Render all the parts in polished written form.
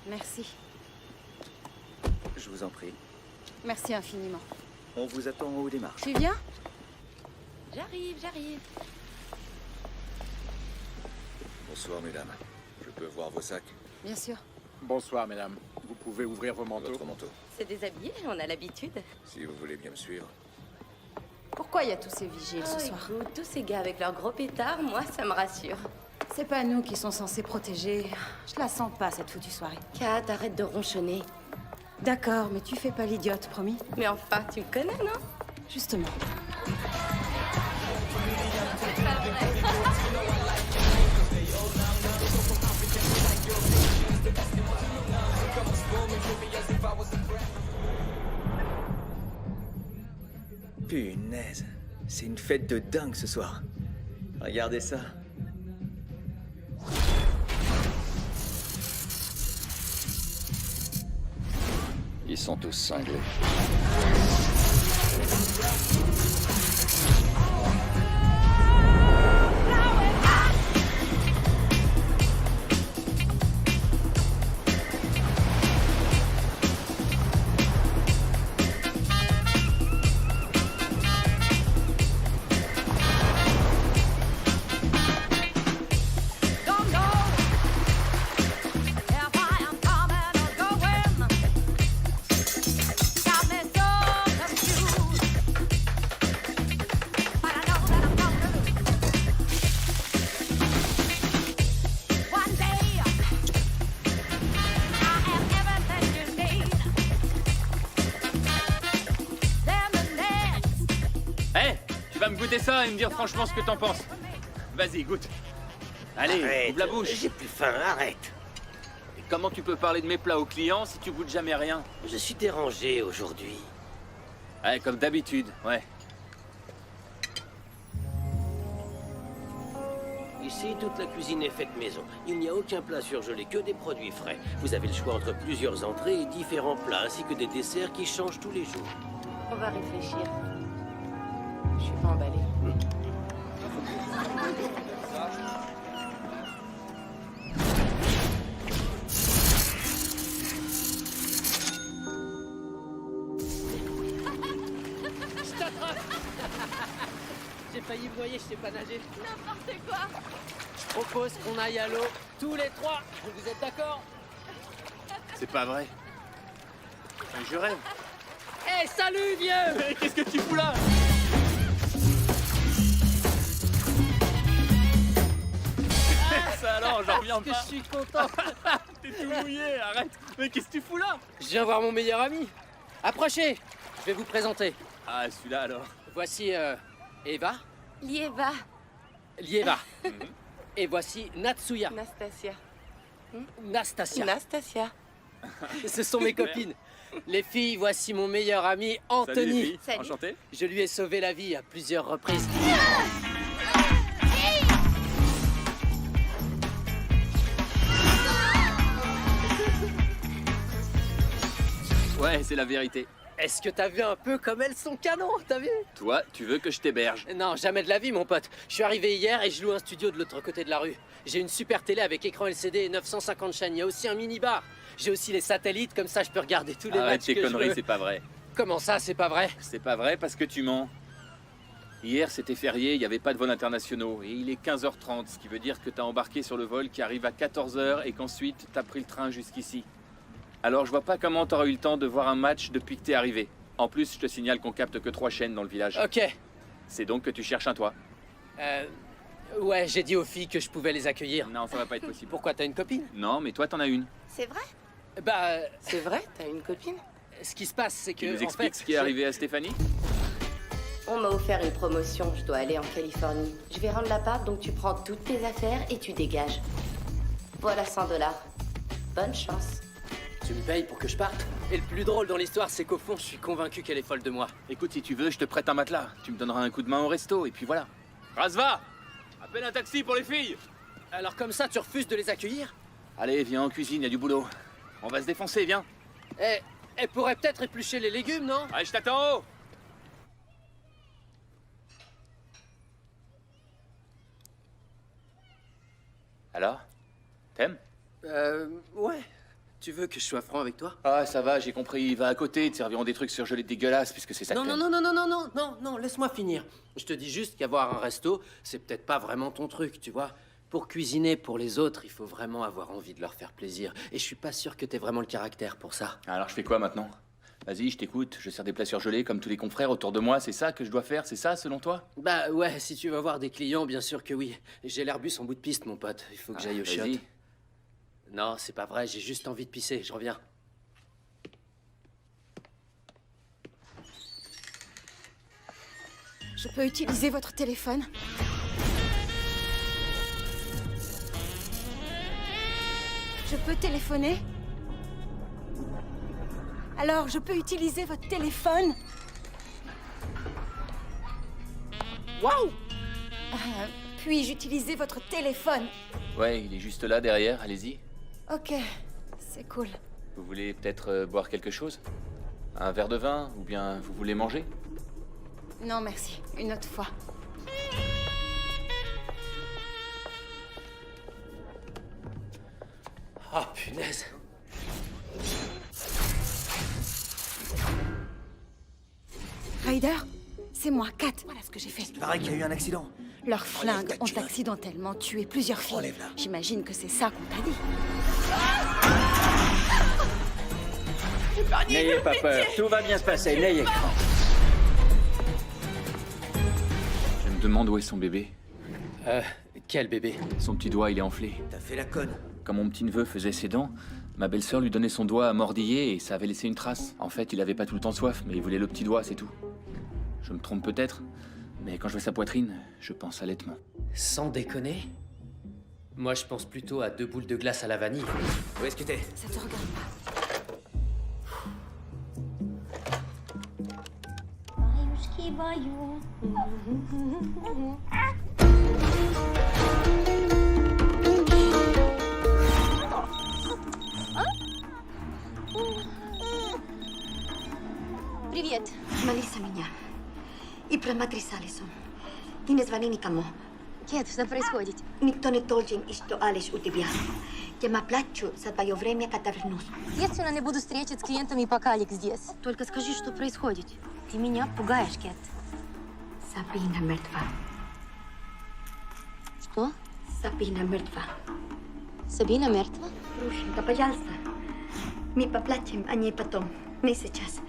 Merci. Je vous en prie. Merci infiniment. On vous attend en haut des marches. Tu viens? J'arrive. Bonsoir, mesdames. Je peux voir vos sacs? Bien sûr. Bonsoir, mesdames. Vous pouvez ouvrir vos manteaux. Votre manteau. C'est déshabillé, on a l'habitude. Si vous voulez bien me suivre. Pourquoi il y a tous ces vigiles ce soir? Écoute, tous ces gars avec leurs gros pétards, moi, ça me rassure. C'est pas nous qui sont censés protéger. Je la sens pas, cette foutue soirée. Kat, arrête de ronchonner. D'accord, mais tu fais pas l'idiote, promis? Mais enfin, tu me connais, non? Justement. Punaise, c'est une fête de dingue ce soir. Regardez ça. Ils sont tous cinglés. Goûter ça et me dire franchement ce que t'en penses. Vas-y, goûte. Allez, Arrête, ouvre la bouche. j'ai plus faim, arrête. Et comment tu peux parler de mes plats aux clients si tu goûtes jamais rien? Je suis dérangé aujourd'hui. Ouais, comme d'habitude, ouais. Ici, toute la cuisine est faite maison. Il n'y a aucun plat surgelé, que des produits frais. Vous avez le choix entre plusieurs entrées et différents plats, ainsi que des desserts qui changent tous les jours. On va réfléchir. Je suis pas emballée. Je t'attrape. J'ai failli me noyer, je sais pas nager. N'importe quoi. Je propose qu'on aille à l'eau, tous les trois. Vous êtes d'accord? C'est pas vrai. Je rêve. Hé, salut, vieux! Mais qu'est-ce que tu fous là? Ça alors, j'en reviens pas. Je suis content. T'es tout mouillé, arrête. Mais qu'est-ce que tu fous là? Je viens voir mon meilleur ami. Approchez, je vais vous présenter. Ah, celui-là alors. Voici Eva. Lieva. Lieva. Et voici Natsuya. Nastasia. Nastasia. Nastasia. Ce sont mes copines. Les filles, voici mon meilleur ami Salut les Anthony. filles. Salut. Enchanté. Je lui ai sauvé la vie à plusieurs reprises. Ouais, c'est la vérité. Est-ce que t'as vu un peu comme elles sont canons? T'as vu? Toi, tu veux que je t'héberge? Non, jamais de la vie, mon pote. Je suis arrivé hier et je loue un studio de l'autre côté de la rue. J'ai une super télé avec écran LCD et 950 chaînes. Il y a aussi un mini-bar. J'ai aussi les satellites, comme ça je peux regarder tous les Arrête matchs tes que je conneries, veux. c'est pas vrai. Comment ça, c'est pas vrai? C'est pas vrai parce que tu mens. Hier, c'était férié, il n'y avait pas de vols internationaux. Et il est 15h30, ce qui veut dire que t'as embarqué sur le vol qui arrive à 14h et qu'ensuite t'as pris le train jusqu'ici. Alors je vois pas comment t'auras eu le temps de voir un match depuis que t'es arrivé. En plus, je te signale qu'on capte que 3 chaînes dans le village. Ok. C'est donc que tu cherches un toit. Ouais, j'ai dit aux filles que je pouvais les accueillir. Non, ça va pas être possible. Pourquoi, t'as une copine? Non, mais toi t'en as une. C'est vrai? Bah, C'est vrai? T'as une copine? ce qui se passe, c'est que... Tu nous en expliques fait, ce qui est arrivé à Stéphanie? On m'a offert une promotion, je dois aller en Californie. Je vais rendre l'appart, donc tu prends toutes tes affaires et tu dégages. Voilà 100 $. Bonne chance. Tu me payes pour que je parte? Et le plus drôle dans l'histoire, c'est qu'au fond, je suis convaincu qu'elle est folle de moi. Écoute, si tu veux, je te prête un matelas. Tu me donneras un coup de main au resto, et puis voilà. Razva! Appelle un taxi pour les filles! Alors comme ça, tu refuses de les accueillir? Allez, viens en cuisine, y a du boulot. On va se défoncer, viens. Eh, elle pourrait peut-être éplucher les légumes, non? Allez, je t'attends en haut! Alors? T'aimes? Ouais. Tu veux que je sois franc avec toi? Ah, ça va, j'ai compris. Il va à côté, ils te serviront des trucs surgelés dégueulasses puisque c'est ça que Non, t'aimes. non, laisse-moi finir. Je te dis juste qu'avoir un resto, c'est peut-être pas vraiment ton truc, tu vois. Pour cuisiner pour les autres, il faut vraiment avoir envie de leur faire plaisir. Et je suis pas sûr que t'aies vraiment le caractère pour ça. Alors je fais quoi maintenant? Vas-y, je t'écoute. Je sers des plats surgelés comme tous les confrères autour de moi. C'est ça que je dois faire? C'est ça, selon toi? Bah ouais, si tu veux voir des clients, bien sûr que oui. J'ai l'Airbus en bout de piste, mon pote. Il faut que j'aille au shot. Vas-y. Non, c'est pas vrai, j'ai juste envie de pisser. Je reviens. Je peux utiliser votre téléphone? Je peux téléphoner? Alors, je peux utiliser votre téléphone? Waouh! Puis-je utiliser votre téléphone? Ouais, il est juste là derrière. Allez-y. Ok, c'est cool. Vous voulez peut-être boire quelque chose? Un verre de vin? Ou bien vous voulez manger? Non, merci. Une autre fois. Oh, punaise. Ryder, c'est moi, Kat. Voilà ce que j'ai fait. Il paraît qu'il y a eu un accident. Leurs flingues ta ont culotte. accidentellement tué plusieurs filles. Enlève-la. J'imagine que c'est ça qu'on t'a dit. N'ayez pas peur, tout va bien se passer, n'ayez crainte. Je me demande où est son bébé. Quel bébé? Son petit doigt, il est enflé. T'as fait la conne. Quand mon petit-neveu faisait ses dents, ma belle-sœur lui donnait son doigt à mordiller et ça avait laissé une trace. En fait, il avait pas tout le temps soif, mais il voulait le petit doigt, c'est tout. Je me trompe peut-être, mais quand je vois sa poitrine, je pense allaitement. Sans déconner? Moi, je pense plutôt à 2 boules de glace à la vanille. Où est-ce que t'es? Ça te regarde pas. Привет. Молись меня. И про матрис Алисон. И не звони никому. Кет, что происходит? Никто не должен, что Алис у тебя. Я плачу за твое время, когда вернусь. Естественно, не буду встречать с клиентами, пока Алекс здесь. Только скажи, что происходит. Ты меня пугаешь, Кет. Сабина мертва. Что? Сабина мертва. Сабина мертва? Рушенька, пожалуйста. Мы поплачем о ней потом. Не сейчас.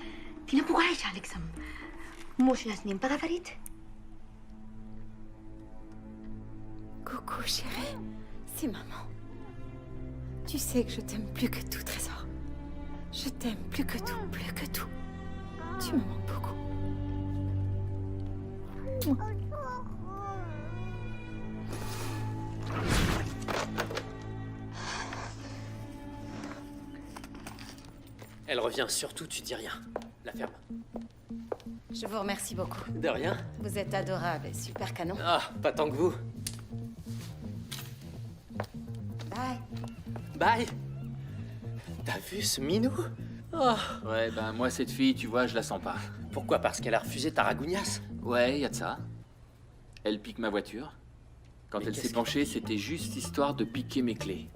Ты напугаешь Алексом. Можно с ним поговорить? Coucou, chérie. C'est maman. Tu sais que je t'aime plus que tout, Trésor. Je t'aime plus que tout, plus que tout. Tu me manques beaucoup. Elle revient, surtout tu dis rien. La ferme. Je vous remercie beaucoup. De rien. Vous êtes adorable et super canon. Ah, pas tant que vous. Bye. Bye. T'as vu ce minou? Oh. Ouais, ben moi, cette fille, tu vois, je la sens pas. Pourquoi? Parce qu'elle a refusé ta ragougnasse? Ouais, y a de ça. Elle pique ma voiture. Quand Mais elle qu'est-ce s'est penchée, c'était juste histoire de piquer mes clés.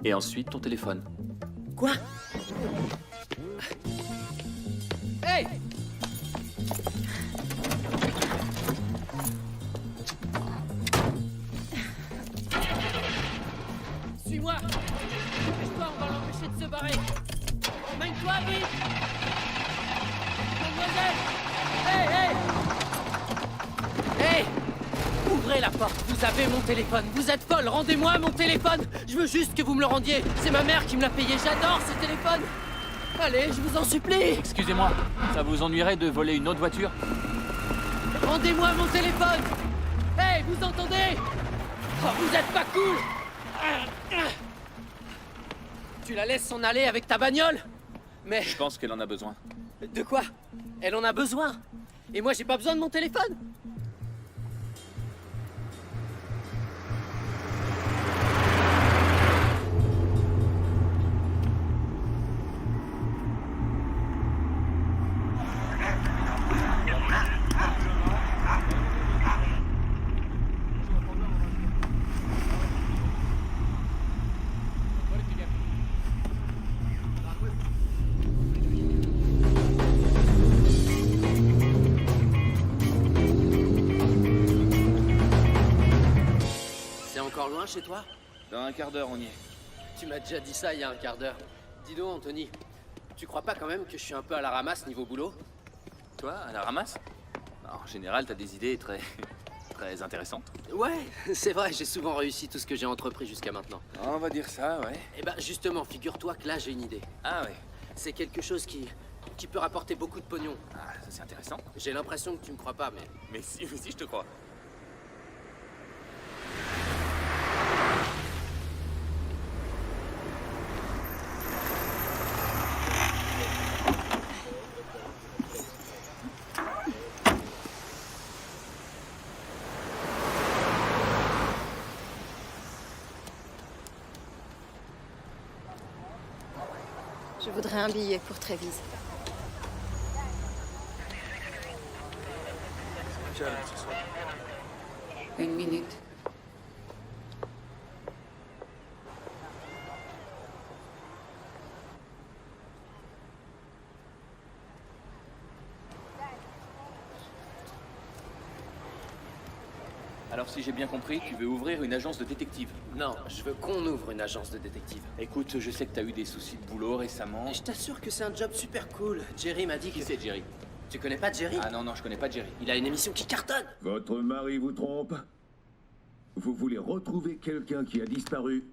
Et ensuite, ton téléphone. Quoi? Hey! Suis-moi! Dépêche-toi, on va l'empêcher de se barrer! Emmène-toi vite! Mademoiselle! Hey! Hey! Ouvrez la porte, vous avez mon téléphone. Vous êtes folle, rendez-moi mon téléphone! Je veux juste que vous me le rendiez. C'est ma mère qui me l'a payé, j'adore ce téléphone! Allez, je vous en supplie! Excusez-moi, ça vous ennuierait de voler une autre voiture? Rendez-moi mon téléphone! Hey, vous entendez? Oh, vous êtes pas cool! Tu la laisses s'en aller avec ta bagnole? Mais Je pense qu'elle en a besoin. de quoi? Elle en a besoin. Et moi, j'ai pas besoin de mon téléphone. loin chez toi? Dans un quart d'heure, on y est. Tu m'as déjà dit ça il y a un quart d'heure. Dis donc, Anthony, tu crois pas quand même que je suis un peu à la ramasse niveau boulot? Toi, à la ramasse? En général, t'as des idées très... très intéressantes. Ouais, c'est vrai, j'ai souvent réussi tout ce que j'ai entrepris jusqu'à maintenant. On va dire ça, ouais. Eh ben, justement, figure-toi que là, j'ai une idée. Ah ouais. C'est quelque chose qui peut rapporter beaucoup de pognon. Ah, ça c'est intéressant. J'ai l'impression que tu me crois pas, mais... Mais si, je te crois. Je voudrais un billet pour Trévise. Calme ce soir. Une minute. Alors si j'ai bien compris, tu veux ouvrir une agence de détective. Non, je veux qu'on ouvre une agence de détective. Écoute, je sais que t'as eu des soucis de boulot récemment. Et je t'assure que c'est un job super cool. Jerry m'a dit que... Qui c'est, Jerry? Tu connais pas Jerry? Ah non, je connais pas Jerry. Il a une émission qui cartonne. Votre mari vous trompe? Vous voulez retrouver quelqu'un qui a disparu?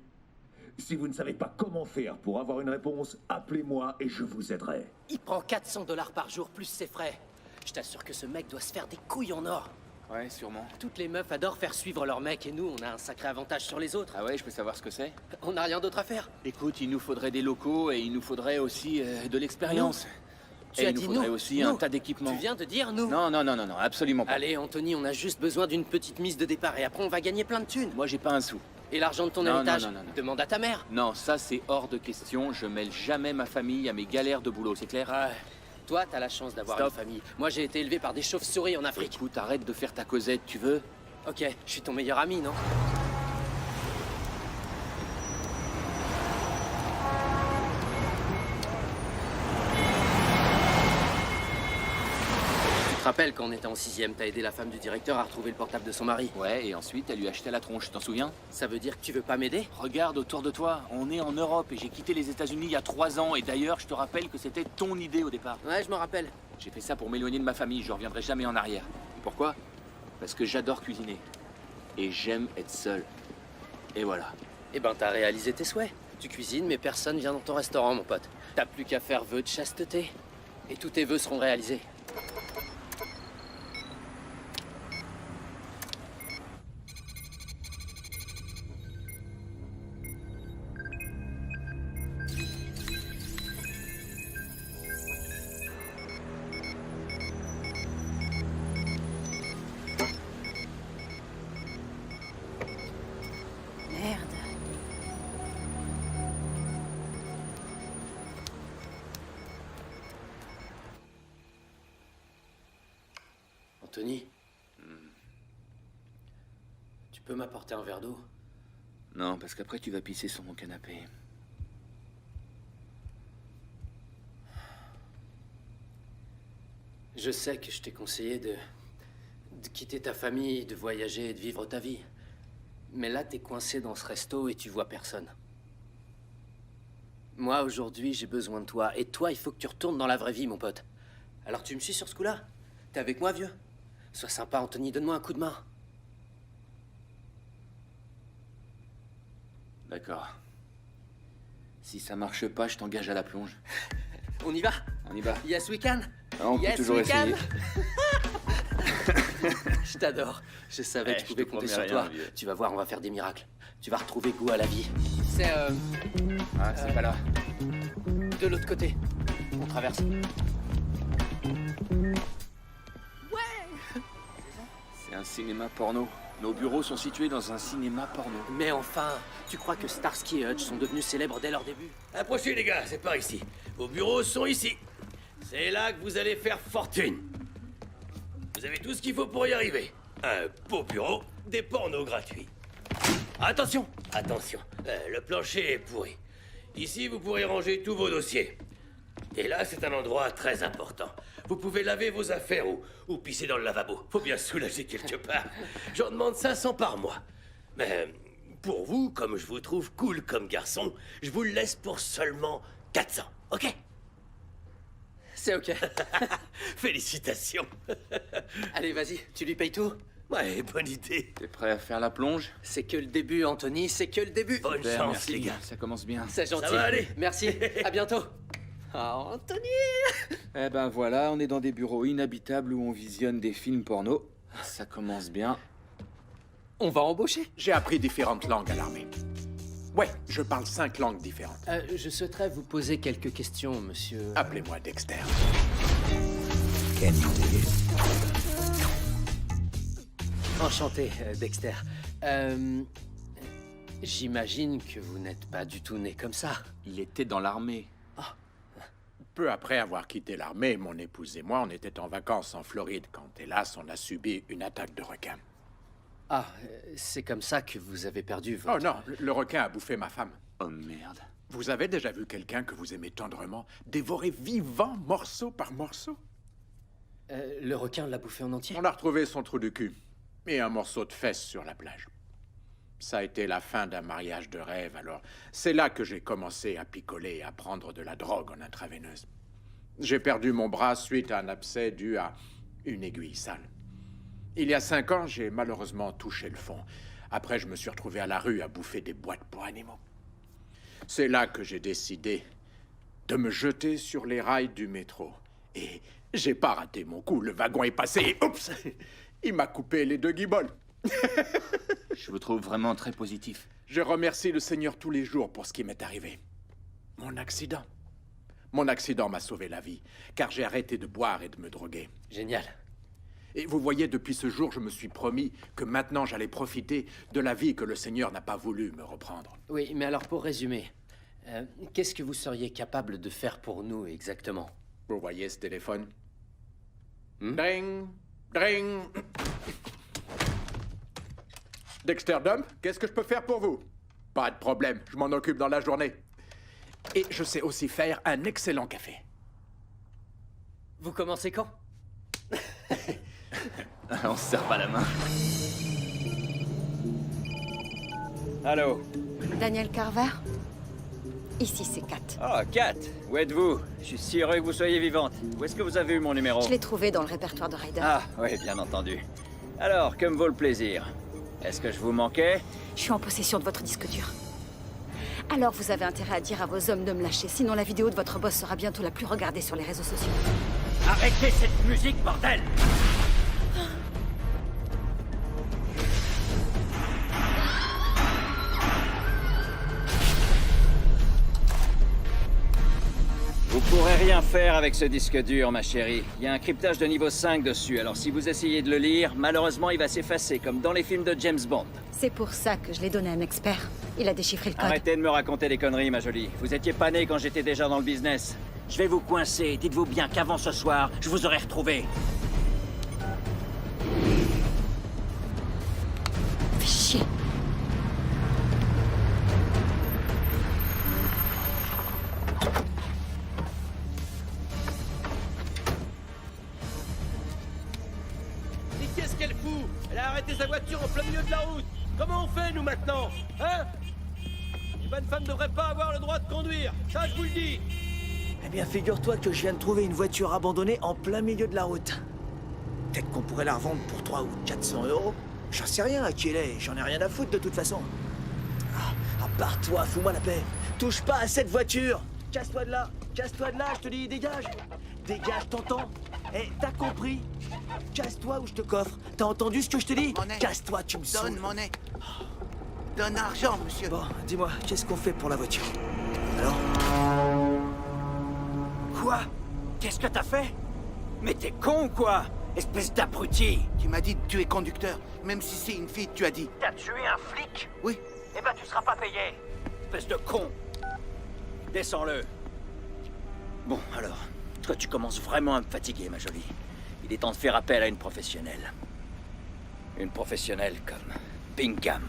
Si vous ne savez pas comment faire pour avoir une réponse, appelez-moi et je vous aiderai. Il prend 400 $ par jour plus ses frais. Je t'assure que ce mec doit se faire des couilles en or. Ouais, sûrement. Toutes les meufs adorent faire suivre leur mec et nous, on a un sacré avantage sur les autres. Ah ouais, je peux savoir ce que c'est? On n'a rien d'autre à faire. Écoute, il nous faudrait des locaux et il nous faudrait aussi de l'expérience. Tu Et as il nous dit faudrait nous. aussi Nous. un tas d'équipements. Tu viens de dire nous. Non, absolument pas. Allez, Anthony, on a juste besoin d'une petite mise de départ et après on va gagner plein de thunes. Moi, j'ai pas un sou. Et l'argent de ton Non, héritage, non. demande à ta mère. Non, ça c'est hors de question. Je mêle jamais ma famille à mes galères de boulot, c'est clair? Ouais. Toi, t'as la chance d'avoir Stop. une famille. Moi, j'ai été élevé par des chauves-souris en Afrique. Écoute, arrête de faire ta causette, tu veux? Ok, je suis ton meilleur ami, non? Tu te rappelles quand on était en 6ème, t'as aidé la femme du directeur à retrouver le portable de son mari. Ouais, et ensuite, elle lui a acheté la tronche, t'en souviens? Ça veut dire que tu veux pas m'aider? Regarde autour de toi, on est en Europe et j'ai quitté les États-Unis il y a 3 ans. Et d'ailleurs, je te rappelle que c'était ton idée au départ. Ouais, je me rappelle. J'ai fait ça pour m'éloigner de ma famille, je reviendrai jamais en arrière. Et pourquoi? Parce que j'adore cuisiner. Et j'aime être seul. Et voilà. Eh ben, t'as réalisé tes souhaits. Tu cuisines, mais personne vient dans ton restaurant, mon pote. T'as plus qu'à faire vœu de chasteté. Et tous tes vœux seront réalisés. Merde. Anthony, tu peux m'apporter un verre d'eau? Non, parce qu'après tu vas pisser sur mon canapé. Je sais que je t'ai conseillé de quitter ta famille, de voyager et de vivre ta vie. Mais là, t'es coincé dans ce resto et tu vois personne. Moi, aujourd'hui, j'ai besoin de toi. Et toi, il faut que tu retournes dans la vraie vie, mon pote. Alors tu me suis sur ce coup-là? T'es avec moi, vieux? Sois sympa, Anthony, donne-moi un coup de main. D'accord. Si ça marche pas, je t'engage à la plonge. On y va? On y va. Yes, we can? On peut Yes, toujours we can. essayer. Je t'adore. Je savais que Eh, je je pouvais te compter promets sur rien, toi. vieux. Tu vas voir, on va faire des miracles. Tu vas retrouver goût à la vie. C'est Ah, c'est pas là. de l'autre côté. On traverse. C'est un cinéma porno. Nos bureaux sont situés dans un cinéma porno. Mais enfin, tu crois que Starsky et Hutch sont devenus célèbres dès leur début? Approchez les gars, c'est par ici. Vos bureaux sont ici. C'est là que vous allez faire fortune. Vous avez tout ce qu'il faut pour y arriver. Un beau bureau, des pornos gratuits. Attention, attention, le plancher est pourri. Ici, vous pourrez ranger tous vos dossiers. Et là, c'est un endroit très important. Vous pouvez laver vos affaires ou pisser dans le lavabo. Faut bien se soulager quelque part. J'en demande 500 par mois. Mais pour vous, comme je vous trouve cool comme garçon, je vous le laisse pour seulement 400, ok? C'est ok. Félicitations. Allez, vas-y, tu lui payes tout? Ouais, bonne idée. T'es prêt à faire la plonge? C'est que le début, Anthony, c'est que le début. Bonne Super, chance, merci, les gars. ça commence bien. C'est gentil. Ça va aller. Merci, à bientôt. Ah, Anthony! Eh ben voilà, on est dans des bureaux inhabitables où on visionne des films porno. Ça commence bien. On va embaucher. J'ai appris différentes langues à l'armée. Ouais, je parle 5 langues différentes. Je souhaiterais vous poser quelques questions, monsieur. Appelez-moi Dexter. Enchanté, Dexter. J'imagine que vous n'êtes pas du tout né comme ça. Il était dans l'armée. Peu après avoir quitté l'armée, mon épouse et moi, on était en vacances en Floride quand, hélas, on a subi une attaque de requin. Ah, c'est comme ça que vous avez perdu votre... Oh non, le requin a bouffé ma femme. Oh merde. Vous avez déjà vu quelqu'un que vous aimez tendrement dévorer vivant, morceau par morceau? Le requin l'a bouffé en entier? On a retrouvé son trou du cul et un morceau de fesse sur la plage. Ça a été la fin d'un mariage de rêve, alors c'est là que j'ai commencé à picoler et à prendre de la drogue en intraveineuse. J'ai perdu mon bras suite à un abcès dû à une aiguille sale. Il y a 5 ans, j'ai malheureusement touché le fond. Après, je me suis retrouvé à la rue à bouffer des boîtes pour animaux. C'est là que j'ai décidé de me jeter sur les rails du métro. Et j'ai pas raté mon coup, le wagon est passé et oups! Il m'a coupé les 2 guibolles. Je vous trouve vraiment très positif. Je remercie le Seigneur tous les jours pour ce qui m'est arrivé. Mon accident. Mon accident m'a sauvé la vie, car j'ai arrêté de boire et de me droguer. Génial. Et vous voyez, depuis ce jour, je me suis promis que maintenant j'allais profiter de la vie que le Seigneur n'a pas voulu me reprendre. Oui, mais alors pour résumer, qu'est-ce que vous seriez capable de faire pour nous exactement? Vous voyez ce téléphone? Dring, dring. Dexter Dump, qu'est-ce que je peux faire pour vous? Pas de problème, je m'en occupe dans la journée. Et je sais aussi faire un excellent café. Vous commencez quand? On se serre pas la main. Allô? Daniel Carver? Ici, c'est Kat. Ah, Kat, où êtes-vous? Je suis si heureux que vous soyez vivante. Où est-ce que vous avez eu mon numéro? Je l'ai trouvé dans le répertoire de Ryder. Ah, oui, bien entendu. Alors, que me vaut le plaisir? Est-ce que je vous manquais? Je suis en possession de votre disque dur. Alors vous avez intérêt à dire à vos hommes de me lâcher, sinon la vidéo de votre boss sera bientôt la plus regardée sur les réseaux sociaux. Arrêtez cette musique, bordel! Vous pourrez rien faire avec ce disque dur, ma chérie. Il y a un cryptage de niveau 5 dessus, alors si vous essayez de le lire, malheureusement, il va s'effacer, comme dans les films de James Bond. C'est pour ça que je l'ai donné à un expert. Il a déchiffré le code. Arrêtez de me raconter des conneries, ma jolie. Vous étiez pas née quand j'étais déjà dans le business. Je vais vous coincer. Dites-vous bien qu'avant ce soir, je vous aurais retrouvé. Fais chier. Mais qu'est-ce qu'elle fout? Elle a arrêté sa voiture en plein milieu de la route. Comment on fait, nous, maintenant? Hein? Une bonne femme ne devrait pas avoir le droit de conduire. Ça, je vous le dis. Eh bien, figure-toi que je viens de trouver une voiture abandonnée en plein milieu de la route. Peut-être qu'on pourrait la revendre pour 300 ou 400 euros. J'en sais rien à qui elle est, j'en ai rien à foutre de toute façon. Ah, à part toi, fous-moi la paix. Touche pas à cette voiture. Casse-toi de là, je te dis, dégage. Dégage, t'entends? Eh, t'as compris? Casse-toi ou je te coffre. T'as entendu ce que je te dis? Monnaie. Casse-toi, tu me saoules. Donne monnaie. Donne argent, monsieur. Bon, dis-moi, qu'est-ce qu'on fait pour la voiture? Alors? Quoi? Qu'est-ce que t'as fait? Mais t'es con ou quoi? Espèce d'abruti! Tu m'as dit de tuer conducteur. Même si c'est une fille, tu as dit. T'as tué un flic? Oui. Eh ben, tu seras pas payé. Espèce de con. Descends-le. Bon, alors, toi, tu commences vraiment à me fatiguer, ma jolie. Il est temps de faire appel à une professionnelle. Une professionnelle comme Bingham.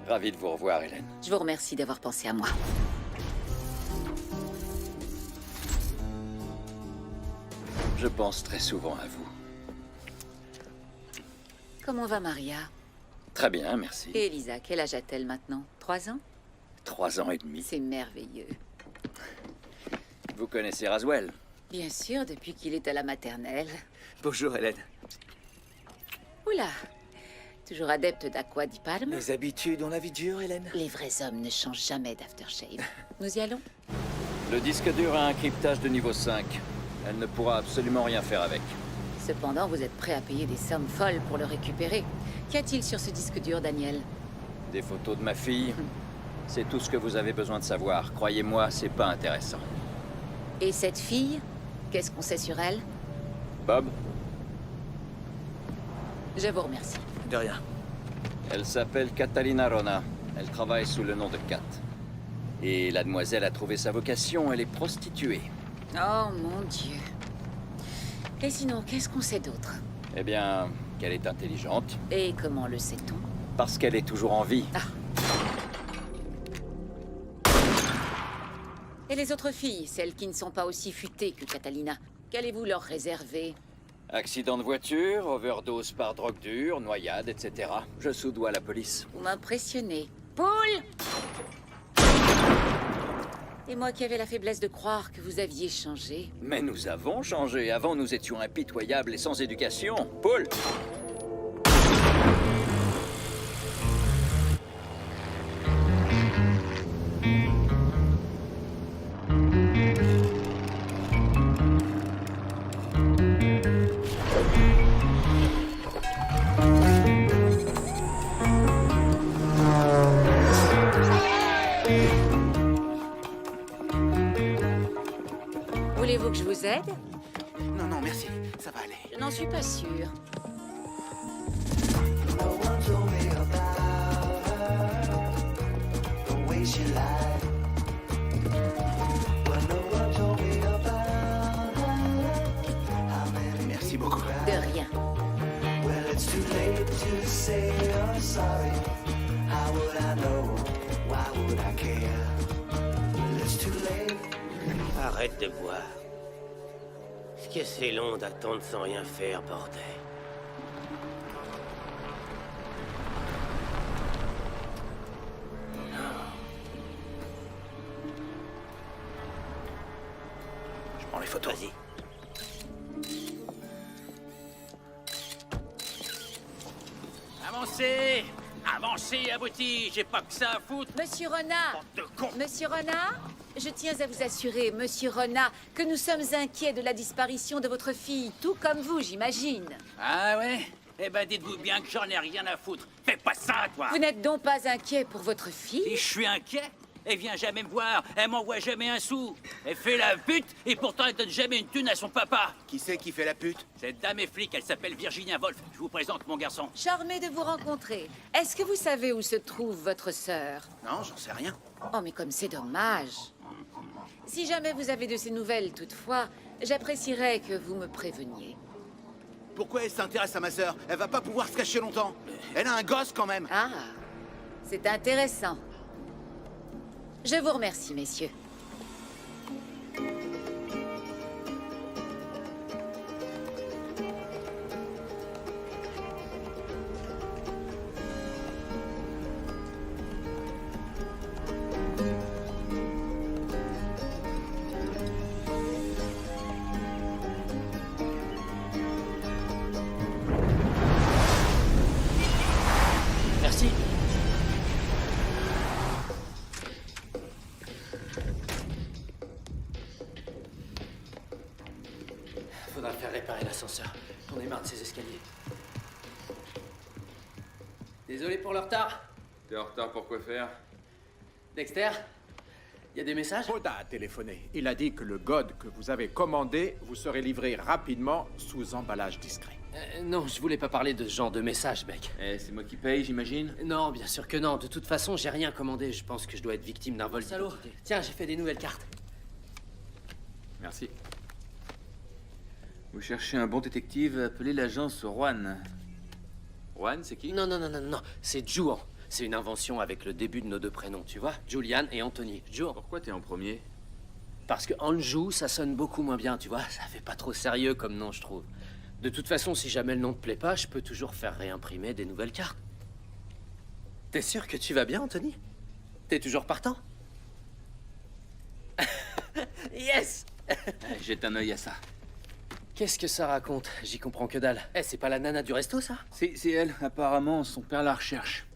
Ravi de vous revoir, Hélène. Je vous remercie d'avoir pensé à moi. Je pense très souvent à vous. Comment va Maria? Très bien, merci. Et Elisa, quel âge a-t-elle maintenant? 3 ans? 3 ans et demi. C'est merveilleux. Vous connaissez Raswell? Bien sûr, depuis qu'il est à la maternelle. Bonjour, Hélène. Oula! Toujours adepte d'Aqua di Palme? Les habitudes ont la vie dure, Hélène. Les vrais hommes ne changent jamais d'aftershave. Nous y allons? Le disque dur a un cryptage de niveau 5. Elle ne pourra absolument rien faire avec. Cependant, vous êtes prêt à payer des sommes folles pour le récupérer. Qu'y a-t-il sur ce disque dur, Daniel? Des photos de ma fille. C'est tout ce que vous avez besoin de savoir. Croyez-moi, c'est pas intéressant. Et cette fille? Qu'est-ce qu'on sait sur elle? Bob? Je vous remercie. De rien. Elle s'appelle Catalina Rona. Elle travaille sous le nom de Kat. Et la demoiselle a trouvé sa vocation, elle est prostituée. Oh mon Dieu. Et sinon, qu'est-ce qu'on sait d'autre? Eh bien, qu'elle est intelligente. Et comment le sait-on? Parce qu'elle est toujours en vie. Ah. Et les autres filles, celles qui ne sont pas aussi futées que Catalina, qu'allez-vous leur réserver? Accident de voiture, overdose par drogue dure, noyade, etc. Je soudoie la police. Vous m'impressionnez. Paul! Et moi qui avais la faiblesse de croire que vous aviez changé. Mais nous avons changé. Avant, nous étions impitoyables et sans éducation. Paul! Voulez-vous que je vous aide? Non, non, merci. Ça va aller. Je n'en suis pas sûre. Merci beaucoup. De rien. Arrête de boire. Est-ce que c'est long d'attendre sans rien faire, bordel? Je prends les photos. Vas-y. Avancez! Avancez, abrutis! J'ai pas que ça à foutre! Monsieur Renard! Bande de cons! Monsieur Renard, je tiens à vous assurer, Monsieur Renard, que nous sommes inquiets de la disparition de votre fille, tout comme vous, j'imagine. Ah ouais? Eh ben dites-vous bien que j'en ai rien à foutre. Fais pas ça, toi! Vous n'êtes donc pas inquiet pour votre Et fille? je suis inquiet? Elle vient jamais me voir, elle m'envoie jamais un sou. Elle fait la pute et pourtant elle donne jamais une thune à son papa. Qui c'est qui fait la pute? Cette dame est flic, elle s'appelle Virginia Woolf. Je vous présente mon garçon. Charmé de vous rencontrer. Est-ce que vous savez où se trouve votre sœur? Non, j'en sais rien. Oh, mais comme c'est dommage. Si jamais vous avez de ces nouvelles, toutefois, j'apprécierais que vous me préveniez. Pourquoi elle s'intéresse à ma sœur? Elle va pas pouvoir se cacher longtemps. Elle a un gosse quand même. Ah, c'est intéressant. Je vous remercie, messieurs. Merci. Faudra faire réparer l'ascenseur. On est marre de ces escaliers. Désolé pour le retard. T'es en retard pour quoi faire? Dexter, il y a des messages? Poda a téléphoné. Il a dit que le god que vous avez commandé vous serait livré rapidement sous emballage discret. Non, je voulais pas parler de ce genre de message, mec. Eh, c'est moi qui paye, j'imagine? Non, bien sûr que non. De toute façon, j'ai rien commandé. Je pense que je dois être victime d'un vol Salaud. d'identité. Tiens, j'ai fait des nouvelles cartes. Merci. Vous cherchez un bon détective, appelez l'agence Juan. Juan, c'est qui? Non, non, non, non, non. C'est Juan. C'est une invention avec le début de nos deux prénoms, tu vois? Julian et Anthony. Joe. Pourquoi t'es en premier? Parce que Anjou, ça sonne beaucoup moins bien, tu vois? Ça fait pas trop sérieux comme nom, je trouve. De toute façon, si jamais le nom te plaît pas, je peux toujours faire réimprimer des nouvelles cartes. T'es sûr que tu vas bien, Anthony? T'es toujours partant? Yes! Jette un œil à ça. Qu'est-ce que ça raconte? J'y comprends que dalle. Eh, c'est pas la nana du resto, ça? C'est elle, apparemment, son père la recherche.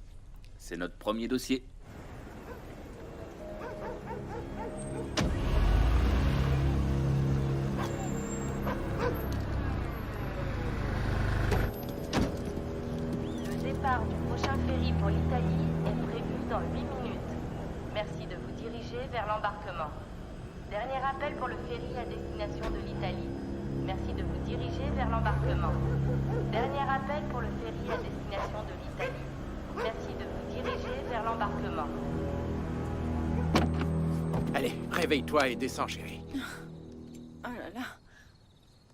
C'est notre premier dossier. Le départ du prochain ferry pour l'Italie est prévu dans 8 minutes. Merci de vous diriger vers l'embarquement. Dernier appel pour le ferry à destination de l'Italie. Merci de vous diriger vers l'embarquement. Dernier appel pour le ferry à destination de l'Italie. Merci de vous diriger vers l'embarquement. Allez, réveille-toi et descends, chérie. Oh là là.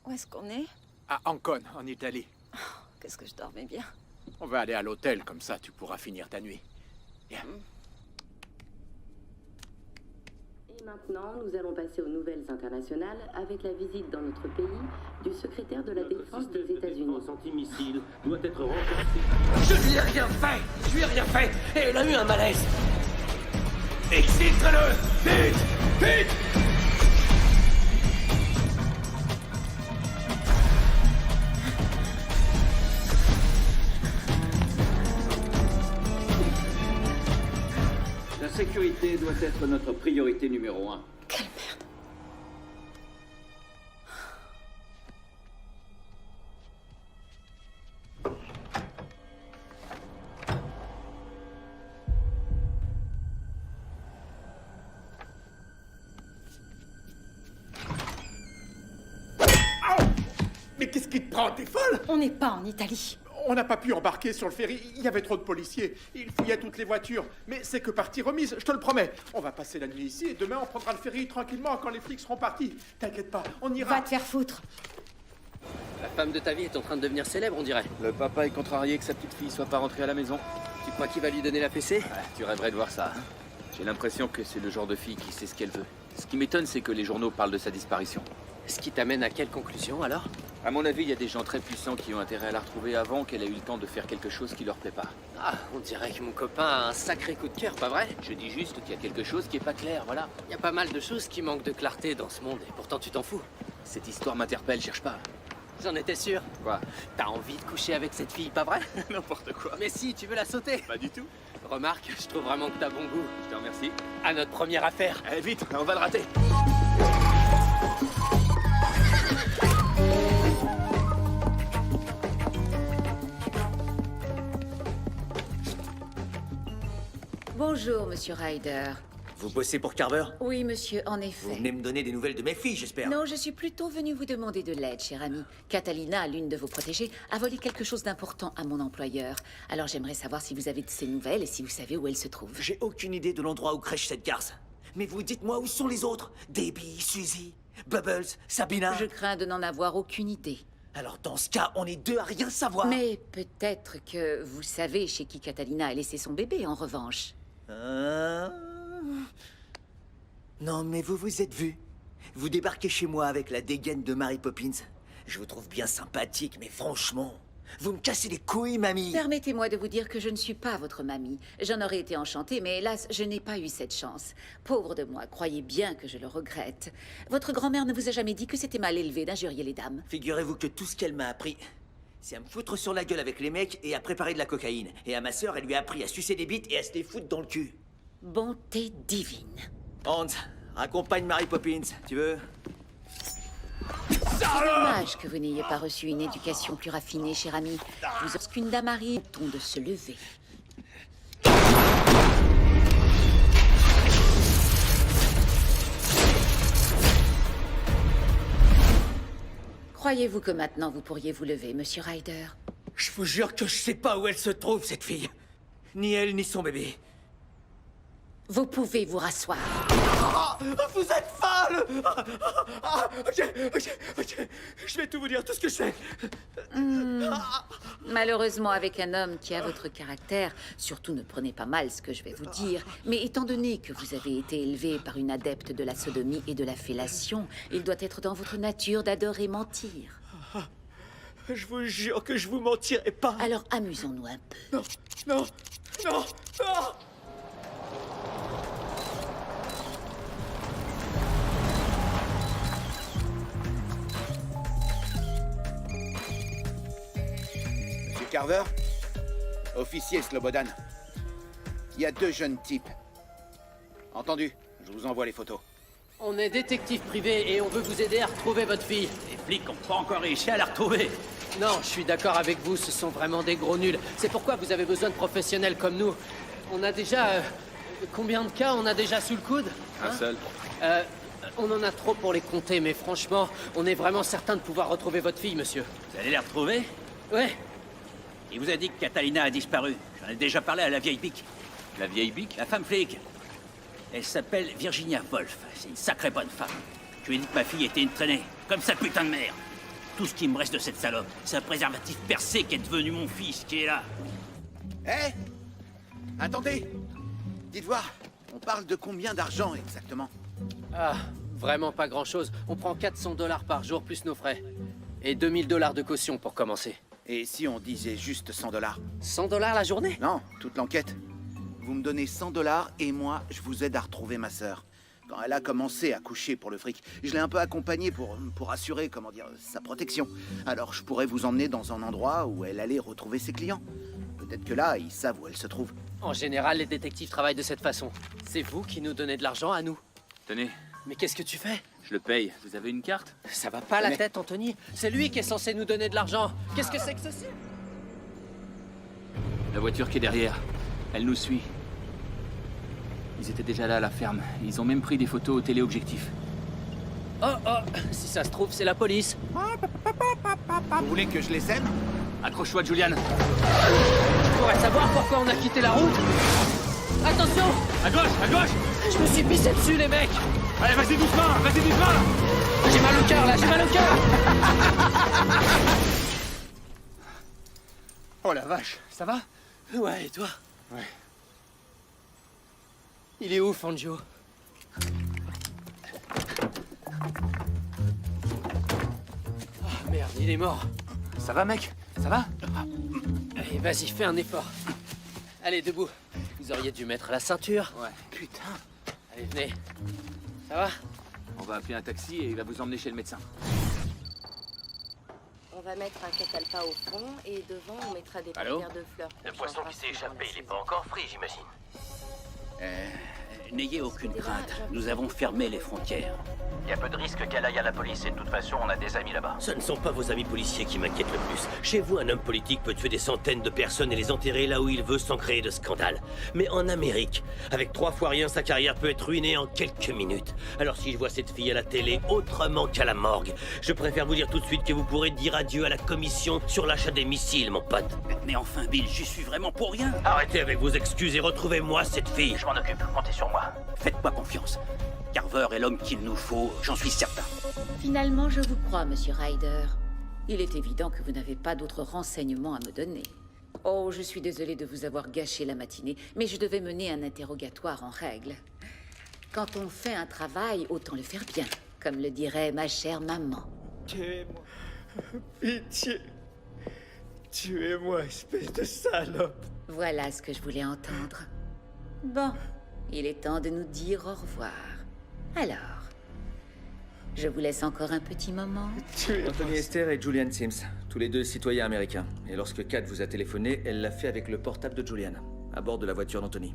Où est-ce qu'on est? À Ancône, en Italie. Qu'est-ce que je dormais bien. On va aller à l'hôtel, comme ça tu pourras finir ta nuit. Viens. Et maintenant, nous allons passer aux nouvelles internationales avec la visite dans notre pays du secrétaire de la Défense des États-Unis. Antimissile doit être renforcé. Je lui ai rien fait. Je lui ai rien fait. Et elle a eu un malaise. Exfiltre-le. Vite. Vite. La sécurité doit être notre priorité numéro 1. Quelle merde. Mais qu'est-ce qui te prend? T'es folle? On n'est pas en Italie. On n'a pas pu embarquer sur le ferry, il y avait trop de policiers. Ils fouillaient toutes les voitures. Mais c'est que partie remise, je te le promets. On va passer la nuit ici et demain on prendra le ferry tranquillement quand les flics seront partis. T'inquiète pas, on ira. Va te faire foutre. La femme de ta vie est en train de devenir célèbre, on dirait. Le papa est contrarié que sa petite fille soit pas rentrée à la maison. Tu crois qu'il va lui donner la fessée? Ouais, tu rêverais de voir ça. J'ai l'impression que c'est le genre de fille qui sait ce qu'elle veut. Ce qui m'étonne, c'est que les journaux parlent de sa disparition. Ce qui t'amène à quelle conclusion, alors? À mon avis, il y a des gens très puissants qui ont intérêt à la retrouver avant qu'elle ait eu le temps de faire quelque chose qui leur plaît pas. Ah, on dirait que mon copain a un sacré coup de cœur, pas vrai? Je dis juste qu'il y a quelque chose qui est pas clair, voilà. Il y a pas mal de choses qui manquent de clarté dans ce monde, et pourtant tu t'en fous. Cette histoire m'interpelle, cherche pas. J'en étais sûr. Quoi? T'as envie de coucher avec cette fille, pas vrai? N'importe quoi. Mais si, tu veux la sauter? Pas du tout. Remarque, je trouve vraiment que t'as bon goût. Je te remercie. À notre première affaire. Allez, vite, on va le rater. Bonjour, monsieur Ryder. Vous bossez pour Carver? Oui, monsieur, en Vous effet. venez me donner des nouvelles de mes filles, j'espère. Non, je suis plutôt venue vous demander de l'aide, cher ami. Catalina, l'une de vos protégées, a volé quelque chose d'important à mon employeur. Alors j'aimerais savoir si vous avez de ses nouvelles et si vous savez où elle se trouve. J'ai aucune idée de l'endroit où crèche cette garce. Mais vous dites-moi où sont les autres? Debbie, Suzy, Bubbles, Sabina? Je crains de n'en avoir aucune idée. Alors dans ce cas, on est deux à rien savoir. Mais peut-être que vous savez chez qui Catalina a laissé son bébé, en revanche. Non, mais vous vous êtes vus. Vous débarquez chez moi avec la dégaine de Mary Poppins. Je vous trouve bien sympathique, mais franchement, vous me cassez les couilles, mamie. Permettez-moi de vous dire que je ne suis pas votre mamie. J'en aurais été enchantée, mais hélas, je n'ai pas eu cette chance. Pauvre de moi, croyez bien que je le regrette. Votre grand-mère ne vous a jamais dit que c'était mal élevé d'injurier les dames? Figurez-vous que tout ce qu'elle m'a appris, c'est à me foutre sur la gueule avec les mecs et à préparer de la cocaïne. Et à ma sœur, elle lui a appris à sucer des bites et à se les foutre dans le cul. Bonté divine. Hans, accompagne Mary Poppins, tu veux? C'est dommage que vous n'ayez pas reçu une éducation plus raffinée, cher ami. Lorsqu'une dame arrive, ton de se lever. Croyez-vous que maintenant vous pourriez vous lever, monsieur Ryder? Je vous jure que je sais pas où elle se trouve, cette fille. Ni elle, ni son bébé. Vous pouvez vous rasseoir. Ah, vous êtes folle. Ok. Je vais tout vous dire, tout ce que je sais. Malheureusement, avec un homme qui a votre caractère, surtout ne prenez pas mal ce que je vais vous dire, mais étant donné que vous avez été élevé par une adepte de la sodomie et de la fellation, il doit être dans votre nature d'adorer mentir. Je vous jure que je vous mentirai pas. Alors amusons-nous un peu. Non. Monsieur Carver, officier Slobodan. Il y a 2 jeunes types. Entendu, je vous envoie les photos. On est détective privé et on veut vous aider à retrouver votre fille. Les flics n'ont pas encore réussi à la retrouver. Non, je suis d'accord avec vous, ce sont vraiment des gros nuls. C'est pourquoi vous avez besoin de professionnels comme nous. On a déjà... combien de cas on a déjà sous le coude? Un seul. On en a trop pour les compter, mais franchement, on est vraiment certain de pouvoir retrouver votre fille, monsieur. Vous allez la retrouver? Ouais. Il vous a dit que Catalina a disparu. J'en ai déjà parlé à la vieille bique. La vieille bique? La femme flic. Elle s'appelle Virginia Woolf. C'est une sacrée bonne femme. Je lui ai dit que ma fille était une traînée, comme sa putain de mère. Tout ce qui me reste de cette salope, c'est un préservatif percé qui est devenu mon fils, qui est là. Hé Attendez. Dites voir, on parle de combien d'argent exactement? Ah, vraiment pas grand-chose. On prend 400 $ par jour plus nos frais. Et 2000 $ de caution pour commencer. Et si on disait juste 100 $? 100 $ la journée? Non, toute l'enquête. Vous me donnez 100 $ et moi, je vous aide à retrouver ma sœur. Quand elle a commencé à coucher pour le fric, je l'ai un peu accompagnée pour assurer, comment dire, sa protection. Alors je pourrais vous emmener dans un endroit où elle allait retrouver ses clients. Peut-être que là, ils savent où elle se trouve. En général, les détectives travaillent de cette façon. C'est vous qui nous donnez de l'argent à nous. Tenez, Mais qu'est-ce que tu fais? je le paye. Vous avez une carte? Ça va pas la Mais- tête, Anthony. C'est lui qui est censé nous donner de l'argent. Qu'est-ce que c'est que ceci? La voiture qui est derrière. Elle nous suit. Ils étaient déjà là à la ferme. Ils ont même pris des photos au téléobjectif. Oh, si ça se trouve, c'est la police. Vous voulez que je les aime? Accroche-toi, Julian. Je pourrais savoir pourquoi on a quitté la route. Attention! À gauche, à gauche! Je me suis pissé dessus, les mecs! Allez, vas-y doucement, vas-y doucement! J'ai mal au cœur, là, j'ai mal au cœur! Oh la vache, ça va? Ouais, et toi? Ouais. Il est où, Fangio? Oh, merde, il est mort. Ça va, mec? Ça va? Allez, vas-y, fais un effort. Allez, debout. Vous auriez dû mettre la ceinture. Ouais. Putain. Allez, venez. Ça va? On va appeler un taxi et il va vous emmener chez le médecin. On va mettre un catalpa au fond et devant on mettra des Allô? paupières de fleurs. Le poisson qui s'est échappé, il est pas encore frit, j'imagine. N'ayez aucune crainte. Nous avons fermé les frontières. Il y a peu de risque qu'elle aille à la police et de toute façon, on a des amis là-bas. Ce ne sont pas vos amis policiers qui m'inquiètent le plus. Chez vous, un homme politique peut tuer des centaines de personnes et les enterrer là où il veut sans créer de scandale. Mais en Amérique, avec 3 fois rien, sa carrière peut être ruinée en quelques minutes. Alors si je vois cette fille à la télé autrement qu'à la morgue, je préfère vous dire tout de suite que vous pourrez dire adieu à la commission sur l'achat des missiles, mon pote. Mais enfin, Bill, j'y suis vraiment pour rien. Arrêtez avec vos excuses et retrouvez-moi cette fille. Je m'en occupe, comptez sur moi. Faites-moi confiance. Carver est l'homme qu'il nous faut, j'en suis certain. Finalement, je vous crois, monsieur Ryder. Il est évident que vous n'avez pas d'autres renseignements à me donner. Oh, je suis désolée de vous avoir gâché la matinée, mais je devais mener un interrogatoire en règle. Quand on fait un travail, autant le faire bien, comme le dirait ma chère maman. Tuez-moi. Pitié. Tuez-moi, espèce de salope. Voilà ce que je voulais entendre. Bon, il est temps de nous dire au revoir. Alors, je vous laisse encore un petit moment. Anthony Esther et Julian Sims, tous les deux citoyens américains. Et lorsque Kat vous a téléphoné, elle l'a fait avec le portable de Julian, à bord de la voiture d'Anthony.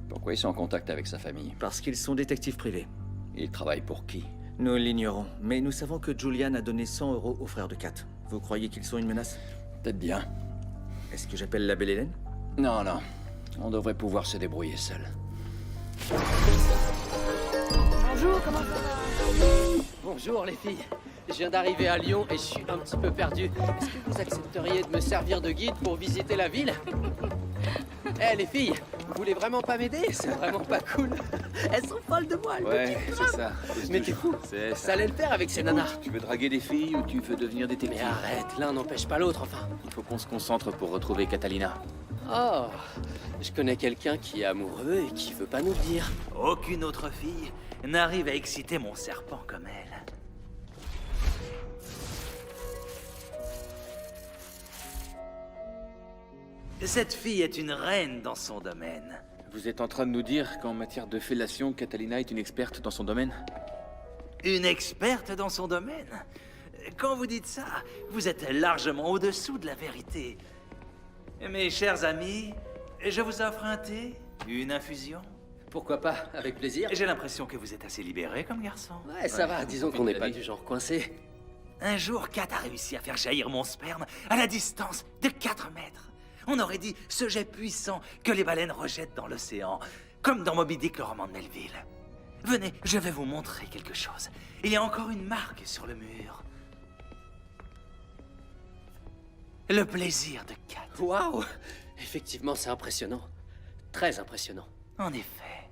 Pourquoi ils sont en contact avec sa famille? Parce qu'ils sont détectives privés. Ils travaillent pour qui? Nous l'ignorons, mais nous savons que Julian a donné 100 € aux frères de Kat. Vous croyez qu'ils sont une menace? Peut-être bien. Est-ce que j'appelle la belle Hélène? Non, non. On devrait pouvoir se débrouiller seul. Bonjour, comment ça va? Bonjour, les filles. Je viens d'arriver à Lyon et je suis un petit peu perdu. Est-ce que vous accepteriez de me servir de guide pour visiter la ville? Eh, les filles, Vous voulez vraiment pas m'aider? C'est vraiment pas cool. Elles sont folles de moi, elles me Ouais, kiffent c'est grave. ça. Mais t'es fou. C'est Ça allait le faire avec ces nanas. Tu veux draguer des filles ou tu veux devenir détective? Mais arrête, l'un n'empêche pas l'autre, enfin. Il faut qu'on se concentre pour retrouver Catalina. Oh, je connais quelqu'un qui est amoureux et qui veut pas nous le dire. Aucune autre fille n'arrive à exciter mon serpent comme elle. Cette fille est une reine dans son domaine. Vous êtes en train de nous dire qu'en matière de fellation, Catalina est une experte dans son domaine? Une experte dans son domaine? Quand vous dites ça, vous êtes largement au-dessous de la vérité. Mes chers amis, je vous offre un thé, une infusion. Pourquoi pas, avec plaisir. J'ai l'impression que vous êtes assez libéré comme garçon. Ouais, ça va, disons qu'on n'est pas du genre coincé. Un jour, Kat a réussi à faire jaillir mon sperme à la distance de 4 mètres. On aurait dit ce jet puissant que les baleines rejettent dans l'océan, comme dans Moby Dick, le roman de Melville. Venez, je vais vous montrer quelque chose. Il y a encore une marque sur le mur. Le plaisir de Kat. Waouh! Effectivement, c'est impressionnant. Très impressionnant. En effet.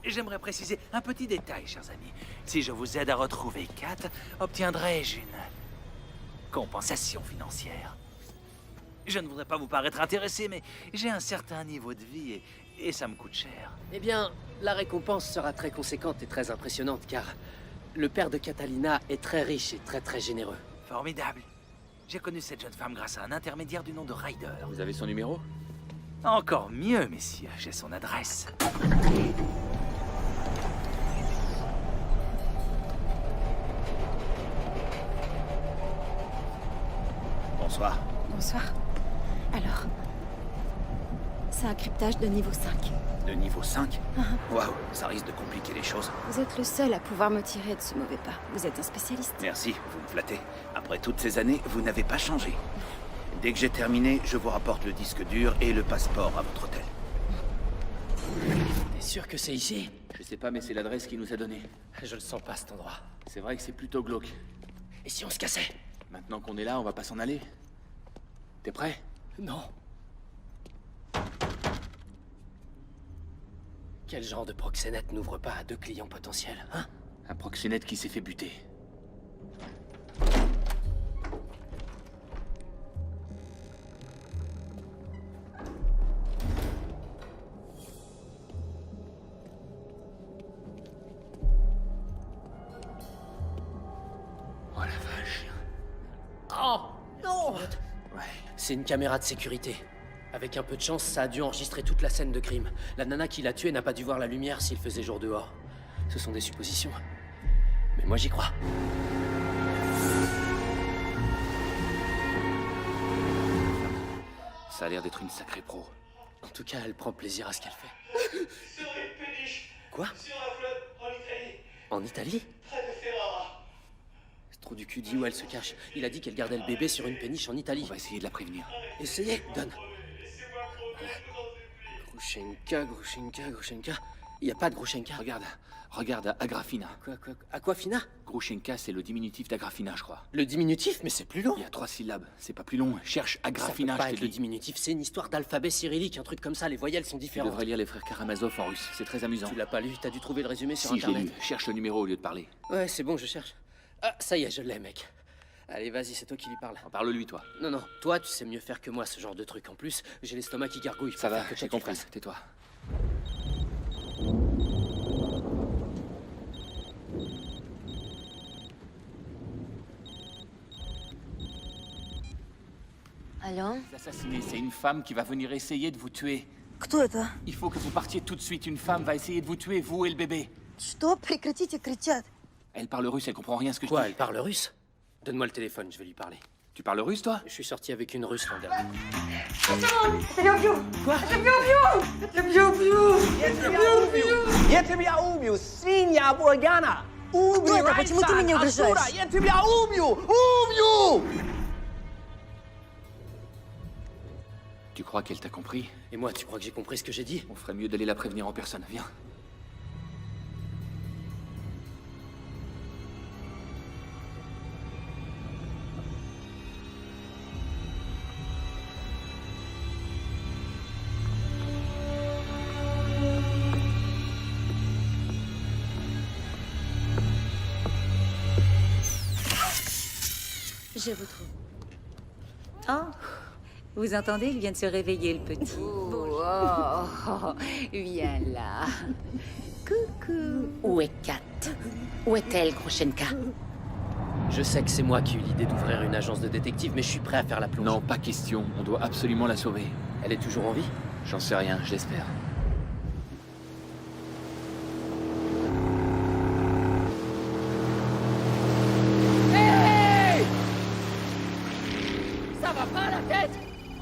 J'aimerais préciser un petit détail, chers amis. Si je vous aide à retrouver Kat, obtiendrai-je une compensation financière? Je ne voudrais pas vous paraître intéressé, mais j'ai un certain niveau de vie et ça me coûte cher. Eh bien, la récompense sera très conséquente et très impressionnante, car le père de Catalina est très riche et très généreux. Formidable. J'ai connu cette jeune femme grâce à un intermédiaire du nom de Ryder. Vous avez son numéro? Encore mieux, messieurs, j'ai son adresse. Bonsoir. Bonsoir. Alors, c'est un cryptage de niveau 5. De niveau 5? Waouh, ça risque de compliquer les choses. Vous êtes le seul à pouvoir me tirer de ce mauvais pas. Vous êtes un spécialiste. Merci, vous me flattez. Après toutes ces années, vous n'avez pas changé. Dès que j'ai terminé, je vous rapporte le disque dur et le passeport à votre hôtel. T'es sûr que c'est ici? Je sais pas, mais c'est l'adresse qu'il nous a donnée. Je le sens pas, cet endroit. C'est vrai que c'est plutôt glauque. Et si on se cassait? Maintenant qu'on est là, on va pas s'en aller. T'es prêt? Non. Quel genre de proxénète n'ouvre pas à 2 clients potentiels, hein? Un proxénète qui s'est fait buter. Oh la vache. Oh non! Ouais. C'est une caméra de sécurité. Avec un peu de chance, ça a dû enregistrer toute la scène de crime. La nana qui l'a tué n'a pas dû voir la lumière s'il faisait jour dehors. Ce sont des suppositions. Mais moi j'y crois. Ça a l'air d'être une sacrée pro. En tout cas, elle prend plaisir à ce qu'elle fait. Quoi? En Italie? C'est trop du cul, dis où elle se cache. Il a dit qu'elle gardait le bébé sur une péniche en Italie. On va essayer de la prévenir. Essayez, donne. Grushenka. Il n'y a pas de Grushenka. Regarde, Agrafina. Quoi? Aquafina? Grushenka, c'est le diminutif d'Agrafina, je crois. Le diminutif? Mais c'est plus long. Il y a 3 syllabes, c'est pas plus long. Cherche Agrafina, Ça peut pas je être te le dis. diminutif, c'est une histoire d'alphabet cyrillique, un truc comme ça, les voyelles sont Tu différentes. devrais lire les frères Karamazov en russe, c'est très amusant. Tu l'as pas lu, t'as dû trouver le résumé sur Si, je l'ai internet. lu. Cherche le numéro au lieu de parler. Ouais, c'est bon, je cherche. Ah, ça y est, je l'ai, mec. Allez, vas-y, c'est toi qui lui parles. Parle-lui, toi. Non, toi, tu sais mieux faire que moi ce genre de truc. En plus, j'ai l'estomac qui gargouille. Ça va, que j'ai compris. Tais-toi. Allô? L'assassiné, c'est une femme qui va venir essayer de vous tuer. Кто это? Il faut que vous partiez tout de suite. Une femme va essayer de vous tuer, vous et le bébé. Что? Прекратите кричать. Elle parle russe, elle comprend rien à ce que je Quoi, dis. elle parle russe? Donne-moi le téléphone, je vais lui parler. Tu parles russe, toi? Je suis sorti avec une russe l'an dernier. Quoi? Я тебя убью, свинья Бургана! Убью, Кто это? Почему ты меня угрожаешь? Асура! Я тебя убью! Убью! Tu crois qu'elle t'a compris? Et moi, tu crois que j'ai compris ce que j'ai dit? On ferait mieux d'aller la prévenir en personne. Viens. Je vous trouve. Oh, vous entendez, il vient de se réveiller, le petit. Viens là. Coucou. Où est Kat? Où est-elle, Groshenka? Je sais que c'est moi qui ai eu l'idée d'ouvrir une agence de détective, mais je suis prêt à faire la plonge. Non, pas question. On doit absolument la sauver. Elle est toujours en vie? J'en sais rien, j'espère. Hey! Ça va pas la tête?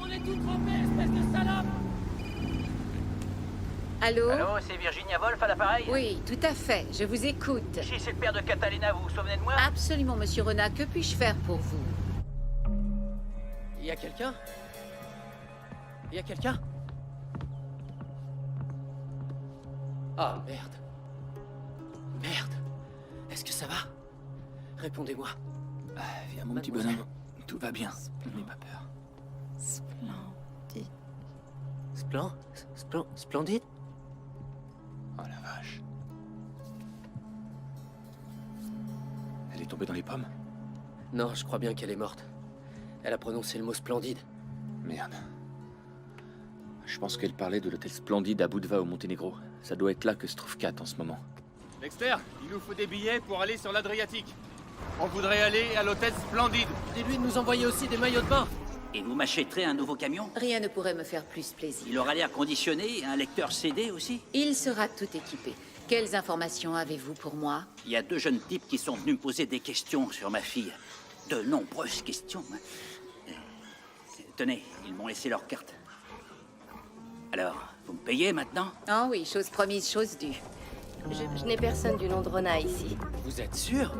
On est tout trempés, espèce de salope! Allô? Allô, c'est Virginia Woolf à l'appareil? Oui, tout à fait. Je vous écoute. Si, c'est le père de Catalina, vous vous souvenez de moi? Absolument, monsieur Renat. Que puis-je faire pour vous? Il y a quelqu'un? Il y a quelqu'un? Ah, merde. Merde. Est-ce que ça va? Répondez-moi. Viens, mon petit bonhomme. Tout va bien. N'aie pas peur. Splendide. Splendide? Oh la vache. Elle est tombée dans les pommes? Non, je crois bien qu'elle est morte. Elle a prononcé le mot splendide. Merde. Je pense qu'elle parlait de l'hôtel Splendide à Budva au Monténégro. Ça doit être là que se trouve Kat en ce moment. Dexter, il nous faut des billets pour aller sur l'Adriatique. On voudrait aller à l'hôtel Splendide. Dis-lui de nous envoyer aussi des maillots de bain. Et vous m'achèterez un nouveau camion? Rien ne pourrait me faire plus plaisir. Il aura l'air conditionné, un lecteur CD aussi? Il sera tout équipé. Quelles informations avez-vous pour moi? Il y a 2 jeunes types qui sont venus me poser des questions sur ma fille. De nombreuses questions. Tenez, ils m'ont laissé leur carte. Alors, vous me payez maintenant? Oh oui, chose promise, chose due. Je n'ai personne du nom de Rona ici. Vous êtes sûr?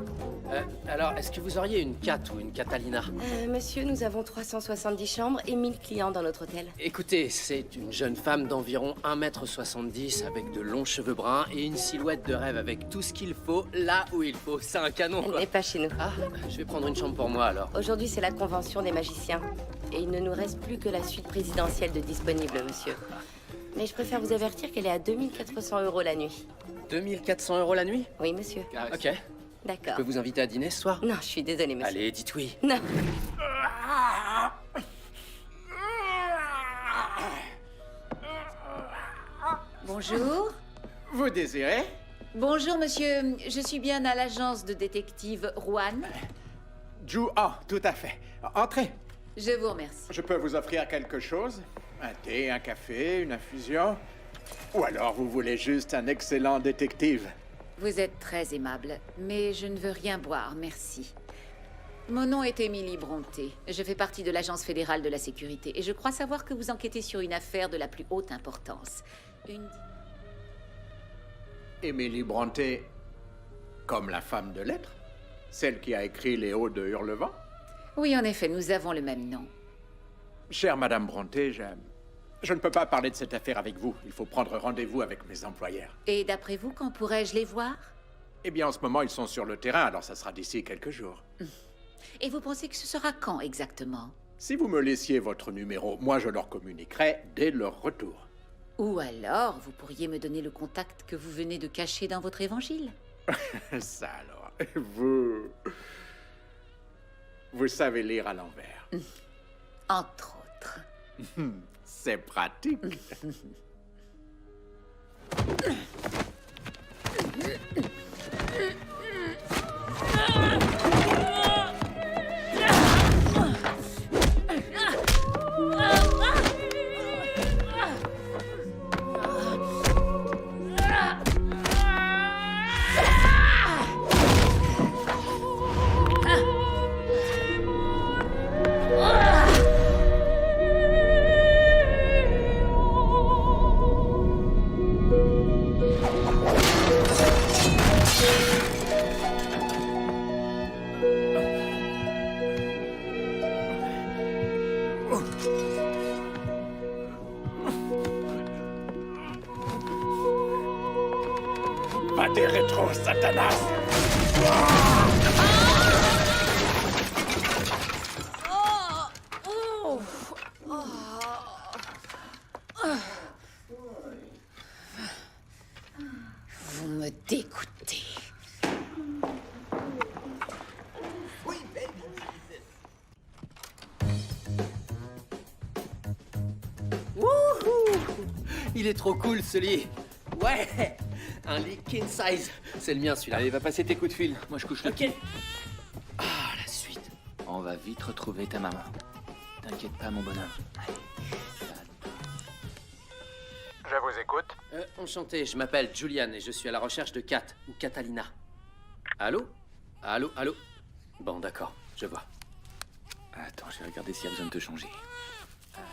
Alors, est-ce que vous auriez une Kat ou une Catalina? Monsieur, nous avons 370 chambres et 1000 clients dans notre hôtel. Écoutez, c'est une jeune femme d'environ 1m70 avec de longs cheveux bruns et une silhouette de rêve avec tout ce qu'il faut, là où il faut. C'est un canon, Elle quoi. n'est pas chez nous. Ah, je vais prendre une chambre pour moi, alors. Aujourd'hui, c'est la convention des magiciens. Et il ne nous reste plus que la suite présidentielle de disponible, monsieur. Mais je préfère vous avertir qu'elle est à 2400 € la nuit. 2400 € la nuit? Oui, monsieur. Ok. D'accord. Je peux vous inviter à dîner ce soir? Non, je suis désolée, monsieur. Allez, dites oui. Non. Bonjour. Vous désirez? Bonjour, monsieur. Je suis bien à l'agence de détective Juan. Tout à fait. Entrez. Je vous remercie. Je peux vous offrir quelque chose? Un thé, un café, une infusion? Ou alors vous voulez juste un excellent détective? Vous êtes très aimable, mais je ne veux rien boire, merci. Mon nom est Émilie Bronté. Je fais partie de l'Agence fédérale de la sécurité et je crois savoir que vous enquêtez sur une affaire de la plus haute importance. Émilie Bronté, comme la femme de lettres? Celle qui a écrit Les Hauts de Hurlevent? Oui, en effet, nous avons le même nom. Chère Madame Bronté, je ne peux pas parler de cette affaire avec vous. Il faut prendre rendez-vous avec mes employeurs. Et d'après vous, quand pourrais-je les voir? Eh bien, en ce moment, ils sont sur le terrain, alors ça sera d'ici quelques jours. Et vous pensez que ce sera quand exactement? Si vous me laissiez votre numéro, moi je leur communiquerai dès leur retour. Ou alors, vous pourriez me donner le contact que vous venez de cacher dans votre évangile? Ça alors, vous savez lire à l'envers. Entre autres. C'est pratique. Va des rétro, Satanas! Vous me dégoûtez. Il est trop cool, ce lit. Ouais, un lit king size. C'est le mien, celui-là. Allez, va passer tes coups de fil. Moi, je couche le Ok. petit. Ah, la suite. On va vite retrouver ta maman. T'inquiète pas, mon bonhomme. Je vous écoute. Enchanté, je m'appelle Julian et je suis à la recherche de Kat, ou Catalina. Allô? Allô? Bon, d'accord, je vois. Attends, je vais regarder s'il y a besoin de te changer. Alors,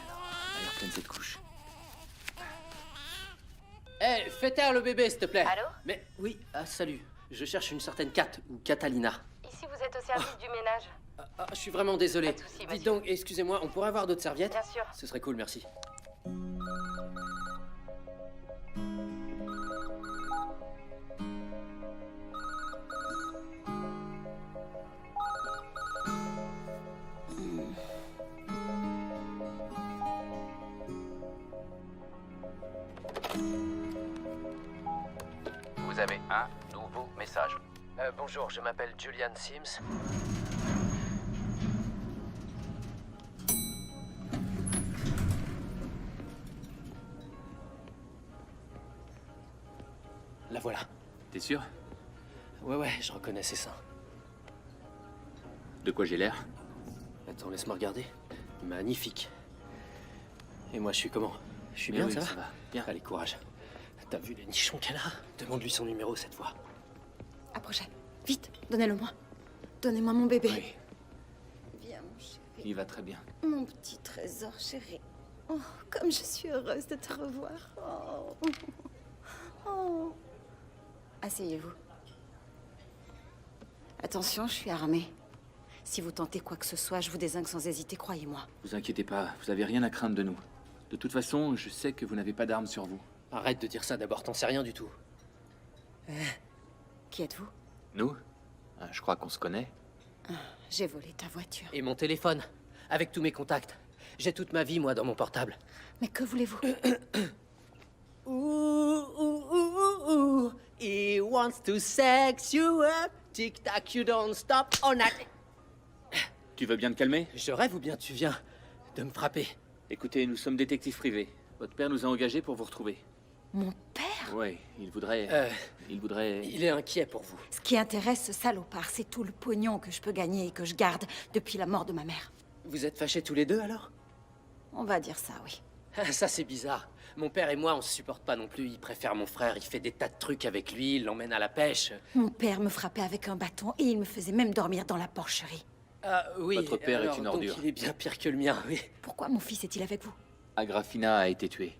elle a l'air pleine cette couche. Eh, fais taire le bébé, s'il te plaît. Allô? Mais oui, salut. Je cherche une certaine Kat, ou Catalina. Ici, vous êtes au service du ménage. Je suis vraiment désolé. Pas de souci, Dites donc, excusez-moi, on pourrait avoir d'autres serviettes? Bien sûr. Ce serait cool, merci. Vous avez un nouveau message. Bonjour, je m'appelle Julian Sims. La voilà. T'es sûr? Ouais, je reconnais ses seins. De quoi j'ai l'air? Attends, laisse-moi regarder. Magnifique. Et moi, je suis comment? Je suis Mais bien, oui, ça ça va? va. Bien. Allez, courage. T'as vu les nichons qu'elle a? Demande-lui son numéro cette fois. Approchez. Vite, donnez-le-moi. Donnez-moi mon bébé. Oui, Viens, mon chéri. il va très bien. Mon petit trésor chéri. Oh, comme je suis heureuse de te revoir. Oh. Oh. Asseyez-vous. Attention, je suis armée. Si vous tentez quoi que ce soit, je vous désingue sans hésiter, croyez-moi. Vous inquiétez pas, vous avez rien à craindre de nous. De toute façon, je sais que vous n'avez pas d'armes sur vous. Arrête de dire ça d'abord, t'en sais rien du tout. Qui êtes-vous? Nous? Je crois qu'on se connaît. J'ai volé ta voiture. Et mon téléphone, avec tous mes contacts. J'ai toute ma vie, moi, dans mon portable. Mais que voulez-vous? Ooh, he wants to sex you up. Tic-tac, you don't stop all night. Tu veux bien te calmer? Je rêve ou bien tu viens de me frapper? Écoutez, nous sommes détectives privés. Votre père nous a engagés pour vous retrouver. Mon père? Oui, il voudrait... Il est inquiet pour vous. Ce qui intéresse ce salopard, c'est tout le pognon que je peux gagner et que je garde depuis la mort de ma mère. Vous êtes fâchés tous les deux, alors? On va dire ça, oui. Ça, c'est bizarre. Mon père et moi, on se supporte pas non plus. Il préfère mon frère, il fait des tas de trucs avec lui, il l'emmène à la pêche. Mon père me frappait avec un bâton et il me faisait même dormir dans la porcherie. Oui, Votre père est une donc ordure. il est bien pire que le mien, oui. Pourquoi mon fils est-il avec vous? Agrafina a été tuée.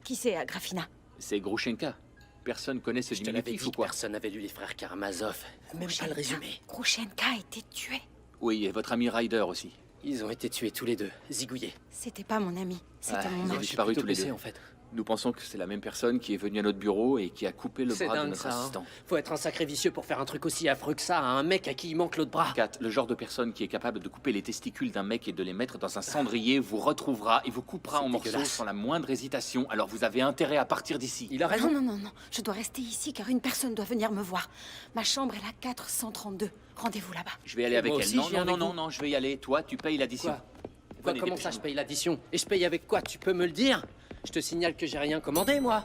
Qui c'est, Agrafina? C'est Grushenka. Personne connaît ce Je te l'avais diminutif dit ou que quoi? personne n'avait lu les frères Karamazov. Même pas le résumé. Grushenka a été tué. Oui, et votre ami Ryder aussi. Ils ont été tués tous les deux, zigouillés. C'était pas mon ami, c'était mon Ils ont mari. disparu tous les deux. en fait. Nous pensons que c'est la même personne qui est venue à notre bureau et qui a coupé le C'est bras de dingue, notre ça, hein. assistant. Faut être un sacré vicieux pour faire un truc aussi affreux que ça à un mec à qui il manque l'autre bras. Kat, le genre de personne qui est capable de couper les testicules d'un mec et de les mettre dans un cendrier vous retrouvera et vous coupera C'est en morceaux dégueulasse. sans la moindre hésitation. Alors vous avez intérêt à partir d'ici. Il a raison. Non, je dois rester ici car une personne doit venir me voir. Ma chambre est la 432. Rendez-vous là-bas. Je vais aller avec Moi elle. aussi, Non, je viens non, avec non, vous. non, je vais y aller. Toi, tu payes l'addition. Quoi, comment ça, je paye l'addition? Et je paye avec quoi? Tu peux me le dire? Je te signale que j'ai rien commandé, moi.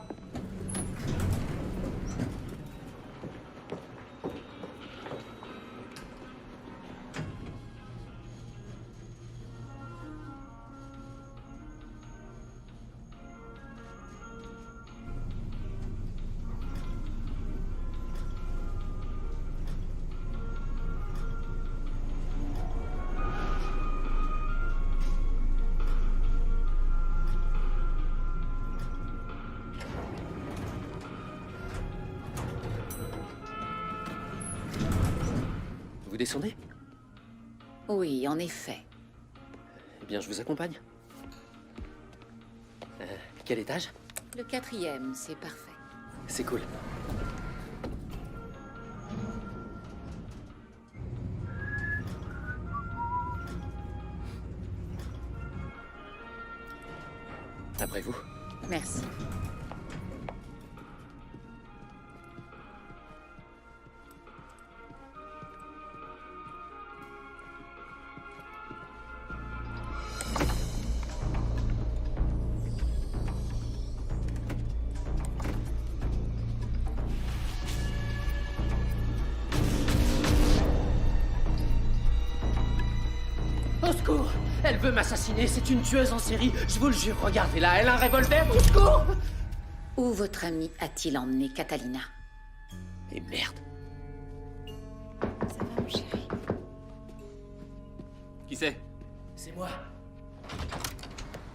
Vous descendez? Oui, en effet. Eh bien, je vous accompagne. Quel étage? Le 4e, c'est parfait. C'est cool. Après vous. Merci. Elle veut m'assassiner, c'est une tueuse en série. Je vous le jure, regardez là, elle a un revolver, au secours! Où votre ami a-t-il emmené Catalina? Et merde. Ça va, mon chéri? Qui c'est? C'est moi.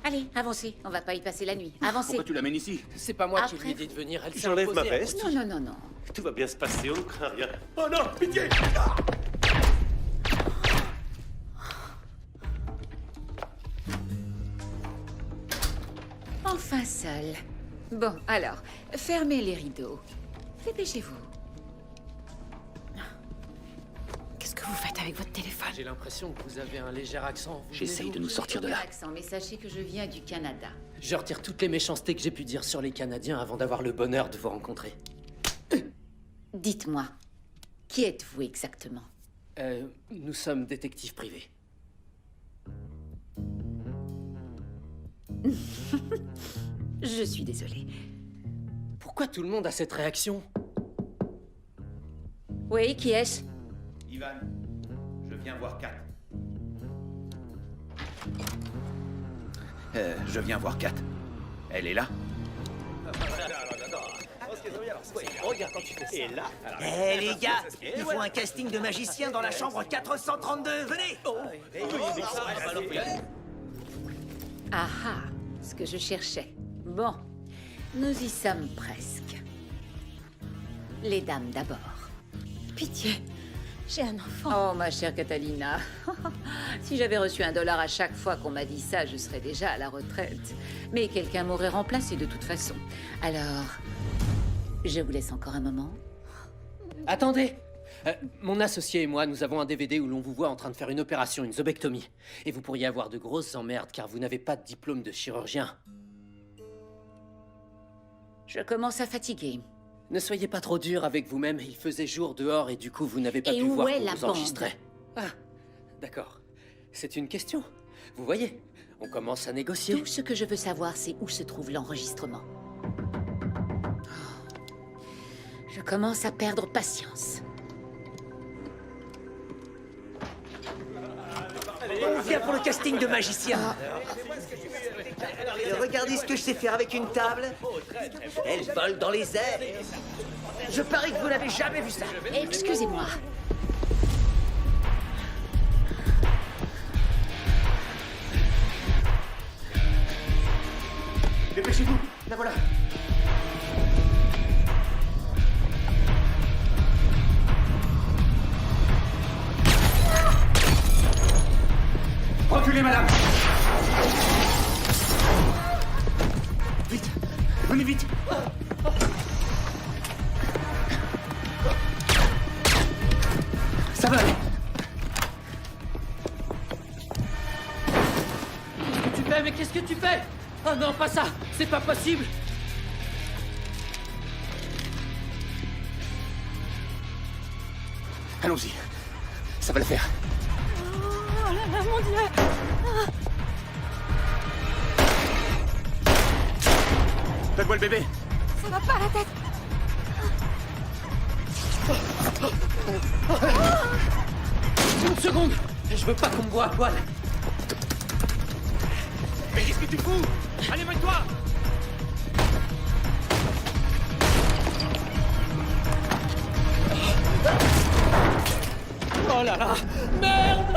Allez, avancez, on va pas y passer la nuit. Avancez. Pourquoi tu l'amènes ici? C'est pas moi qui Après, lui ai dit de venir, elle s'est J'enlève ma imposée à veste. moi. Non. Tout va bien se passer, on ne craint rien. Oh non, pitié! Enfin seul. Bon, alors, fermez les rideaux. Dépêchez-vous. Qu'est-ce que vous faites avec votre téléphone? J'ai l'impression que vous avez un léger accent. Vous J'essaye venez de nous sortir de là. Accent, mais sachez que je viens du Canada. Je retire toutes les méchancetés que j'ai pu dire sur les Canadiens avant d'avoir le bonheur de vous rencontrer. Dites-moi, qui êtes-vous exactement? Nous sommes détectives privés. Je suis désolée. Pourquoi tout le monde a cette réaction? Oui, qui est-ce? Ivan, je viens voir Kat. Je viens voir Kat. Elle est là? Regarde quand tu fais ça. Et là, Eh les gars, il faut un casting de magicien dans la chambre 432, venez! Ah ah, ce que je cherchais. Bon, nous y sommes presque. Les dames d'abord. Pitié, j'ai un enfant. Oh, ma chère Catalina. Si j'avais reçu $1 à chaque fois qu'on m'a dit ça, je serais déjà à la retraite. Mais quelqu'un m'aurait remplacé de toute façon. Alors, je vous laisse encore un moment. Attendez! Mon associé et moi, nous avons un DVD où l'on vous voit en train de faire une opération, une zobectomie. Et vous pourriez avoir de grosses emmerdes car vous n'avez pas de diplôme de chirurgien. Je commence à fatiguer. Ne soyez pas trop dur avec vous-même, il faisait jour dehors et du coup vous n'avez pas Et pu où voir est qu'on la vous bande? enregistrait. Ah, d'accord. C'est une question. Vous voyez, on commence à négocier. Tout ce que je veux savoir, c'est où se trouve l'enregistrement. Je commence à perdre patience. On vient pour le casting de magicien. Et regardez ce que je sais faire avec une table. Elle vole dans les airs. Je parie que vous n'avez jamais vu ça. Excusez-moi. Dépêchez-vous, la voilà. reculez, madame! Vite! Venez vite! Ça va aller! Qu'est-ce que tu fais? Mais qu'est-ce que tu fais? Oh non, pas ça! C'est pas possible! Allons-y. Ça va le faire. Oh là là, mon Dieu! Donne-moi le bébé. Ça va pas la tête! Une seconde! Je veux pas qu'on me voie à poil! Mais qu'est-ce que tu fous? Allez, mets-toi! Oh là là! Merde!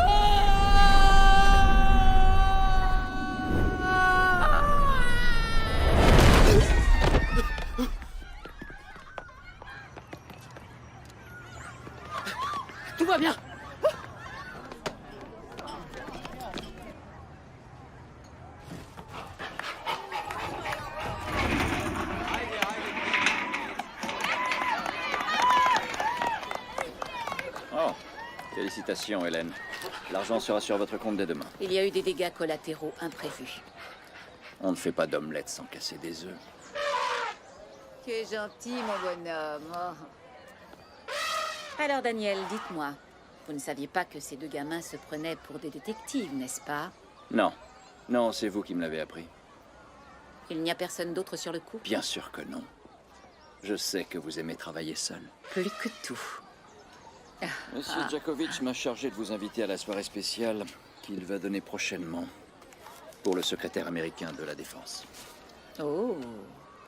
Tout va bien! Oh, félicitations, Hélène. L'argent sera sur votre compte dès demain. Il y a eu des dégâts collatéraux imprévus. On ne fait pas d'omelette sans casser des œufs. Que gentil, mon bonhomme. Oh. Alors, Daniel, dites-moi, vous ne saviez pas que ces deux gamins se prenaient pour des détectives, n'est-ce pas? Non. Non, c'est vous qui me l'avez appris. Il n'y a personne d'autre sur le coup? Bien sûr que non. Je sais que vous aimez travailler seul. Plus que tout. Monsieur Djakovic m'a chargé de vous inviter à la soirée spéciale qu'il va donner prochainement pour le secrétaire américain de la Défense. Oh,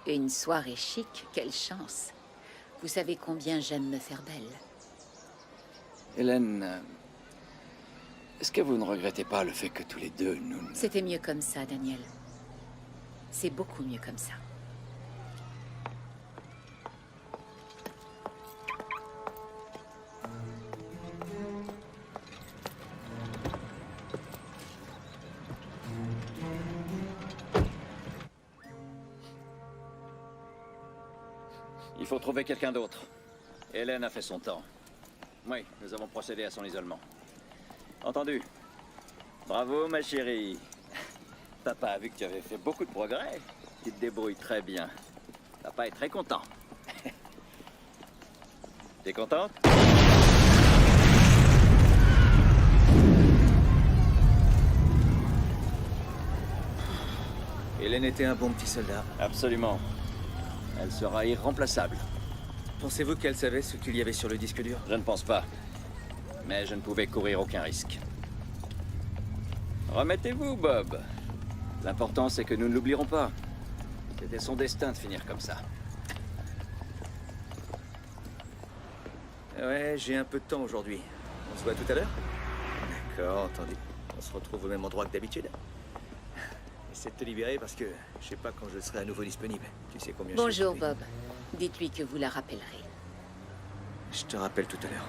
une soirée chic, quelle chance. Vous savez combien j'aime me faire belle. Hélène, est-ce que vous ne regrettez pas le fait que tous les deux, nous... C'était mieux comme ça, Daniel. C'est beaucoup mieux comme ça. Il faut trouver quelqu'un d'autre. Hélène a fait son temps. Oui, nous avons procédé à son isolement. Entendu. Bravo, ma chérie. Papa a vu que tu avais fait beaucoup de progrès. Tu te débrouilles très bien. Papa est très content. T'es contente? Hélène était un bon petit soldat. Absolument. Elle sera irremplaçable. Pensez-vous qu'elle savait ce qu'il y avait sur le disque dur? Je ne pense pas. Mais je ne pouvais courir aucun risque. Remettez-vous, Bob. L'important, c'est que nous ne l'oublierons pas. C'était son destin de finir comme ça. Ouais, j'ai un peu de temps aujourd'hui. On se voit tout à l'heure? D'accord, entendu. On se retrouve au même endroit que d'habitude. Essaie de te libérer parce que je sais pas quand je serai à nouveau disponible. Tu sais combien Bonjour, je suis occupé. Bob. Dites-lui que vous la rappellerez. Je te rappelle tout à l'heure.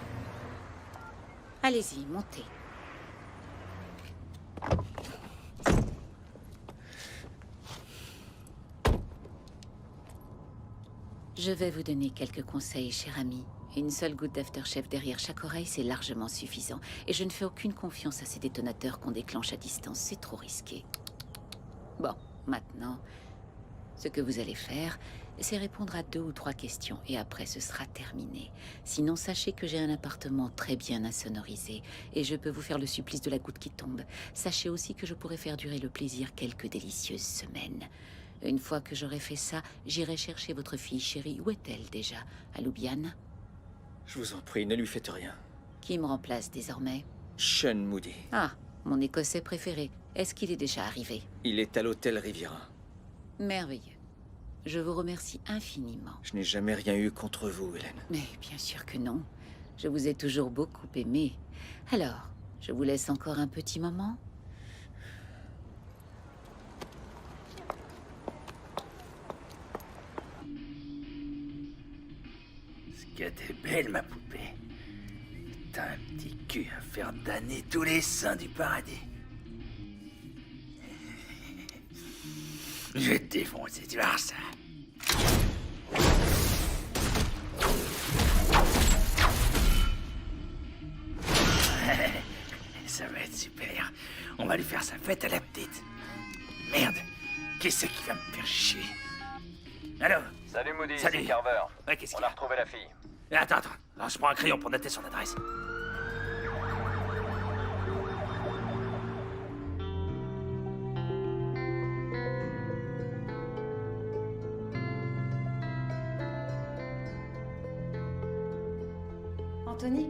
Allez-y, montez. Je vais vous donner quelques conseils, cher ami. Une seule goutte d'aftershave derrière chaque oreille, c'est largement suffisant. Et je ne fais aucune confiance à ces détonateurs qu'on déclenche à distance. C'est trop risqué. Bon, maintenant, ce que vous allez faire, c'est répondre à 2 ou 3 questions. Et après, ce sera terminé. Sinon, sachez que j'ai un appartement très bien insonorisé. Et je peux vous faire le supplice de la goutte qui tombe. Sachez aussi que je pourrais faire durer le plaisir quelques délicieuses semaines. Une fois que j'aurai fait ça, j'irai chercher votre fille chérie. Où est-elle déjà? À Loubiane? Je vous en prie, ne lui faites rien. Qui me remplace désormais? Sean Moody. Ah, mon Écossais préféré. Est-ce qu'il est déjà arrivé? Il est à l'hôtel Riviera. Merveilleux. Je vous remercie infiniment. Je n'ai jamais rien eu contre vous, Hélène. Mais bien sûr que non. Je vous ai toujours beaucoup aimé. Alors, je vous laisse encore un petit moment. Ce que t'es belle, ma poupée. T'as un petit cul à faire damner tous les saints du paradis. Je vais te défoncer, tu vas voir ça. Ça va être super. On va lui faire sa fête à la petite. Merde, qu'est-ce qui va me faire chier? Allô? Salut Moody, Salut. c'est Carver. Ouais, qu'est-ce qu'il On y a a? retrouvé la fille. Attends. Alors, je prends un crayon pour noter son adresse. Anthony,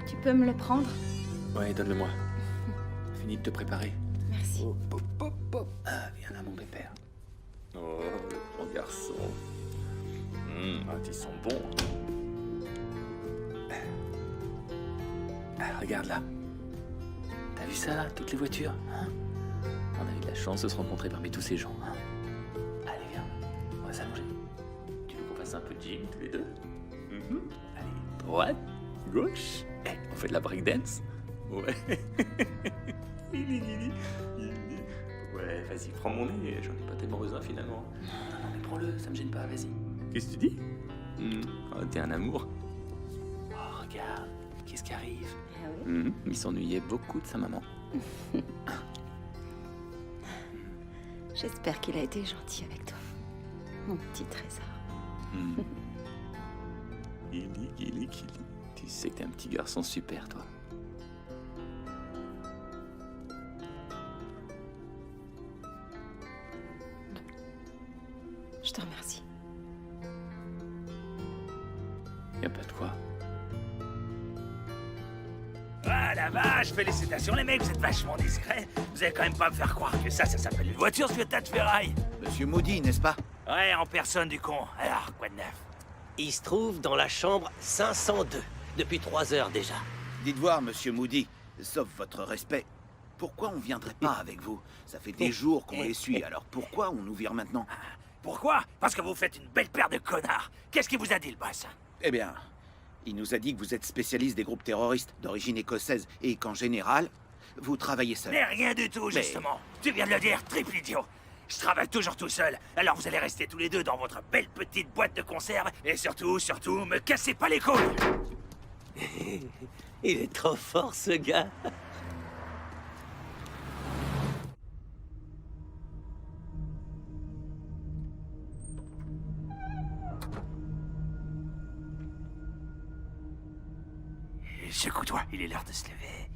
tu peux me le prendre? Ouais, donne-le-moi. Fini de te préparer. Merci. Ah, viens là, mon pépère. Oh, le grand garçon. Ils sont bons. Ah, regarde là. T'as vu ça là, toutes les voitures, hein? On a eu de la chance de se rencontrer parmi tous ces gens, hein? Allez, viens, on va s'allonger. Tu veux qu'on fasse un peu de gym tous les deux? Allez, droite, gauche. On fait de la breakdance? Ouais. Ouais, vas-y, prends mon nez, j'en ai pas tellement besoin finalement. Non, mais prends-le, ça me gêne pas, vas-y. Qu'est-ce que tu dis? Oh, t'es un amour. Oh, regarde, qu'est-ce qui arrive? Ah oui? Il s'ennuyait beaucoup de sa maman. J'espère qu'il a été gentil avec toi. Mon petit trésor. Gilly. Tu sais que t'es un petit garçon super, toi. Je te remercie. Y a pas de quoi. Ah la vache, félicitations les mecs, vous êtes vachement discrets. Vous allez quand même pas me faire croire que ça s'appelle une voiture sur le tas de ferraille. Monsieur Moody, n'est-ce pas? Ouais, en personne du con. Alors, quoi de neuf? Il se trouve dans la chambre 502, depuis 3 heures déjà. Dites voir, monsieur Moody, sauf votre respect, pourquoi on viendrait pas avec vous? Ça fait des jours qu'on les suit, alors pourquoi on nous vire maintenant? Pourquoi? Parce que vous faites une belle paire de connards. Qu'est-ce qu'il vous a dit, le boss? Eh bien, il nous a dit que vous êtes spécialiste des groupes terroristes d'origine écossaise et qu'en général, vous travaillez seul. Mais rien du tout, justement. Tu viens de le dire, triple idiot. Je travaille toujours tout seul, alors vous allez rester tous les deux dans votre belle petite boîte de conserve, et surtout, me cassez pas les couilles. Il est trop fort, ce gars. Secoue-toi, il est l'heure de se lever.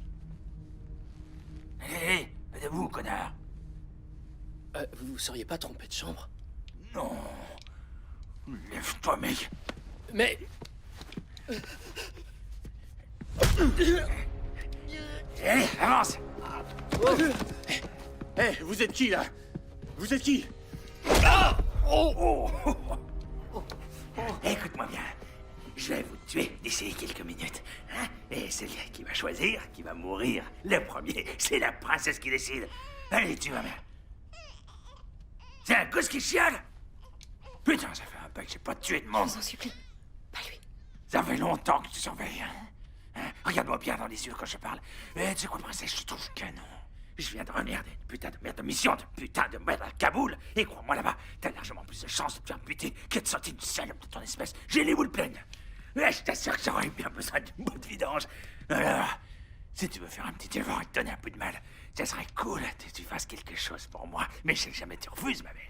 Allez, debout, connard. Vous vous seriez pas trompé de chambre? Non. Lève-toi, mec. Mais... Allez, avance. Hé, vous êtes qui, là? Vous êtes qui? Écoute-moi bien. Je vais vous tuer d'ici quelques minutes. Hein? Et celui qui va choisir, qui va mourir, le premier, c'est la princesse qui décide. Allez, tu vas bien. C'est un gosse qui chiale? Putain, ça fait un peu que j'ai pas tué de monde. Je vous en supplie, pas lui. Ça fait longtemps que tu surveilles. Hein? Regarde-moi bien dans les yeux quand je parle. Tu sais quoi, princesse, je te trouve canon. Je viens de revenir d'une putain de merde de mission, de putain de merde à Kaboul. Et crois-moi là-bas, t'as largement plus de chances de te faire buter que de sortir une salope de ton espèce. J'ai les boules pleines. Mais je t'assure que j'aurais bien besoin d'une bout de vidange. Alors, si tu veux faire un petit effort et te donner un peu de mal, ça serait cool que tu fasses quelque chose pour moi. Mais je sais que jamais tu refuses, ma belle.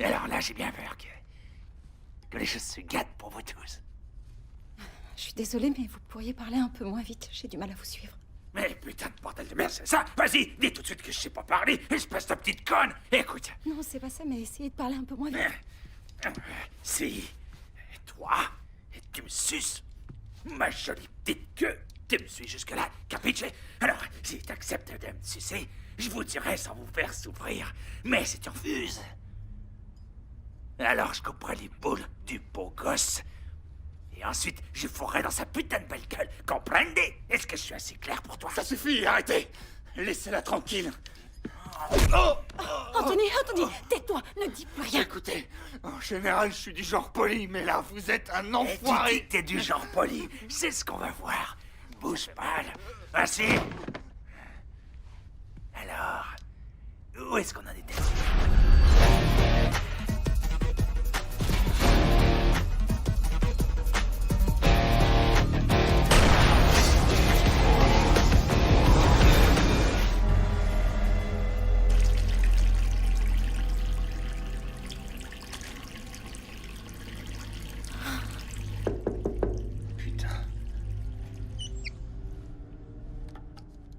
Et alors là, j'ai bien peur que les choses se gâtent pour vous tous. Je suis désolée, mais vous pourriez parler un peu moins vite. J'ai du mal à vous suivre. Mais putain de bordel de merde, c'est ça? Vas-y, dis tout de suite que je sais pas parler, espèce de petite conne. Écoute. Non, c'est pas ça, mais essayez de parler un peu moins vite. Si toi, tu me suces, ma jolie petite queue, tu me suis jusque-là, capiche? Alors, si t'acceptes de me sucer, je vous dirai sans vous faire souffrir. Mais si tu refuses, alors je couperai les boules du beau gosse. Et ensuite, je fourrerai dans sa putain de belle gueule. Comprende? Est-ce que je suis assez clair pour toi? Ça suffit, arrêtez! Laissez-la tranquille. Anthony, tais-toi, ne dis plus rien. Écoutez, en général, je suis du genre poli, mais là, vous êtes un Et tu enfoiré. dis que t'es du genre poli. C'est ce qu'on va voir. Bouge pas, là. Ainsi. Alors, où est-ce qu'on en était?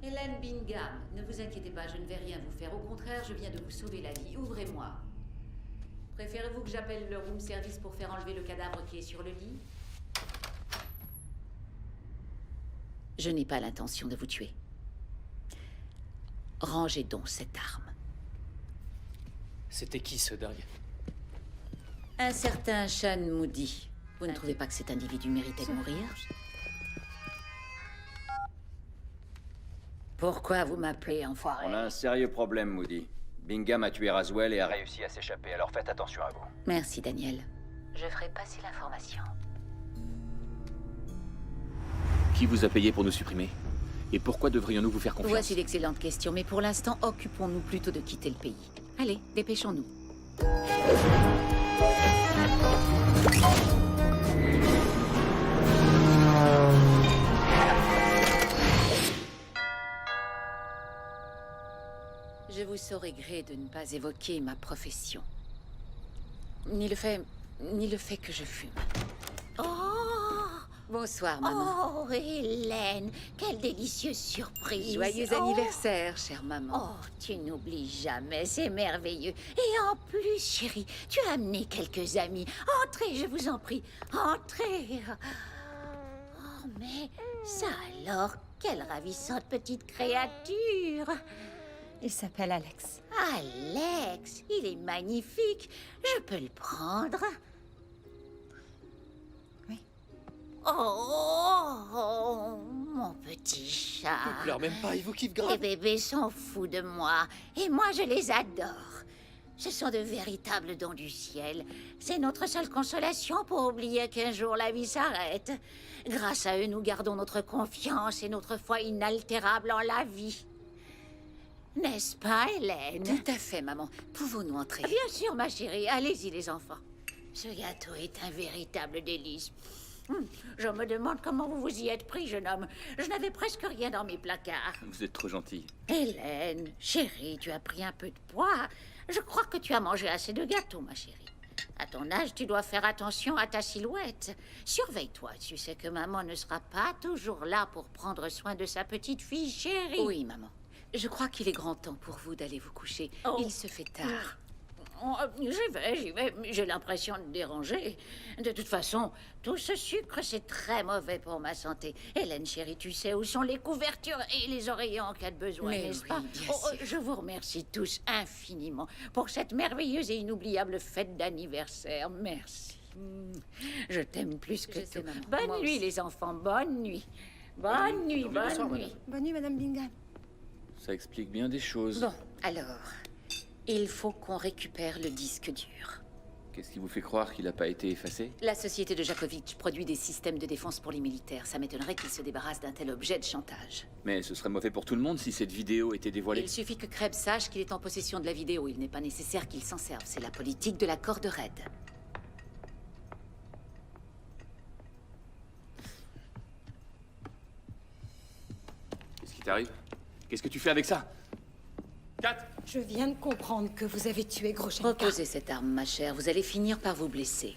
Hélène Bingham, ne vous inquiétez pas, je ne vais rien vous faire. Au contraire, je viens de vous sauver la vie. Ouvrez-moi. Préférez-vous que j'appelle le room service pour faire enlever le cadavre qui est sur le lit? Je n'ai pas l'intention de vous tuer. Rangez donc cette arme. C'était qui, ce dingue? Un certain Sean Moody. Vous ne trouvez pas que cet individu méritait de mourir? Pourquoi vous m'appelez enfoiré? On a un sérieux problème, Moody. Bingham a tué Raswell et a réussi à s'échapper, alors faites attention à vous. Merci, Daniel. Je ferai passer l'information. Qui vous a payé pour nous supprimer? Et pourquoi devrions-nous vous faire confiance? Voici d'excellentes questions, mais pour l'instant, occupons-nous plutôt de quitter le pays. Allez, dépêchons-nous. Je vous saurai gré de ne pas évoquer ma profession. Ni le fait que je fume. Oh! Bonsoir, maman. Oh, Hélène, quelle délicieuse surprise. Joyeux anniversaire, chère maman. Oh, tu n'oublies jamais, c'est merveilleux. Et en plus, chérie, tu as amené quelques amis. Entrez, je vous en prie. Entrez. mais ça alors, quelle ravissante petite créature! Il s'appelle Alex. Alex, il est magnifique. Je peux le prendre? Oui. Oh, mon petit chat. Ne pleure même pas, il vous kiffe grave. Les bébés sont fous de moi, et moi je les adore. Ce sont de véritables dons du ciel. C'est notre seule consolation pour oublier qu'un jour la vie s'arrête. Grâce à eux, nous gardons notre confiance et notre foi inaltérable en la vie. N'est-ce pas, Hélène? Tout à fait, maman. Pouvons-nous entrer? Bien sûr, ma chérie. Allez-y, les enfants. Ce gâteau est un véritable délice. Je me demande comment vous vous y êtes pris, jeune homme. Je n'avais presque rien dans mes placards. Vous êtes trop gentil. Hélène, chérie, tu as pris un peu de poids. Je crois que tu as mangé assez de gâteaux, ma chérie. À ton âge, tu dois faire attention à ta silhouette. Surveille-toi, tu sais que maman ne sera pas toujours là pour prendre soin de sa petite fille chérie. Oui, maman. Je crois qu'il est grand temps pour vous d'aller vous coucher. Oh. Il se fait tard. J'y vais. J'ai l'impression de déranger. De toute façon, tout ce sucre, c'est très mauvais pour ma santé. Hélène, chérie, tu sais où sont les couvertures et les oreillers en cas de besoin, Mais n'est-ce oui, pas? bien sûr. Je vous remercie tous infiniment pour cette merveilleuse et inoubliable fête d'anniversaire. Merci. Je t'aime plus que Je sais, tout. maman. Bonne Moi nuit, aussi. les enfants. Bonne nuit. Bonne nuit, bonne nuit. Bonne nuit, Madame Bingham. Ça explique bien des choses. Bon, alors, il faut qu'on récupère le disque dur. Qu'est-ce qui vous fait croire qu'il n'a pas été effacé? La société de Jakovic produit des systèmes de défense pour les militaires. Ça m'étonnerait qu'ils se débarrassent d'un tel objet de chantage. Mais ce serait mauvais pour tout le monde si cette vidéo était dévoilée. Il suffit que Krebs sache qu'il est en possession de la vidéo. Il n'est pas nécessaire qu'il s'en serve. C'est la politique de la corde raide. Qu'est-ce qui t'arrive? Qu'est-ce que tu fais avec ça? Kat! Je viens de comprendre que vous avez tué Groshenka. Reposez cette arme, ma chère. Vous allez finir par vous blesser.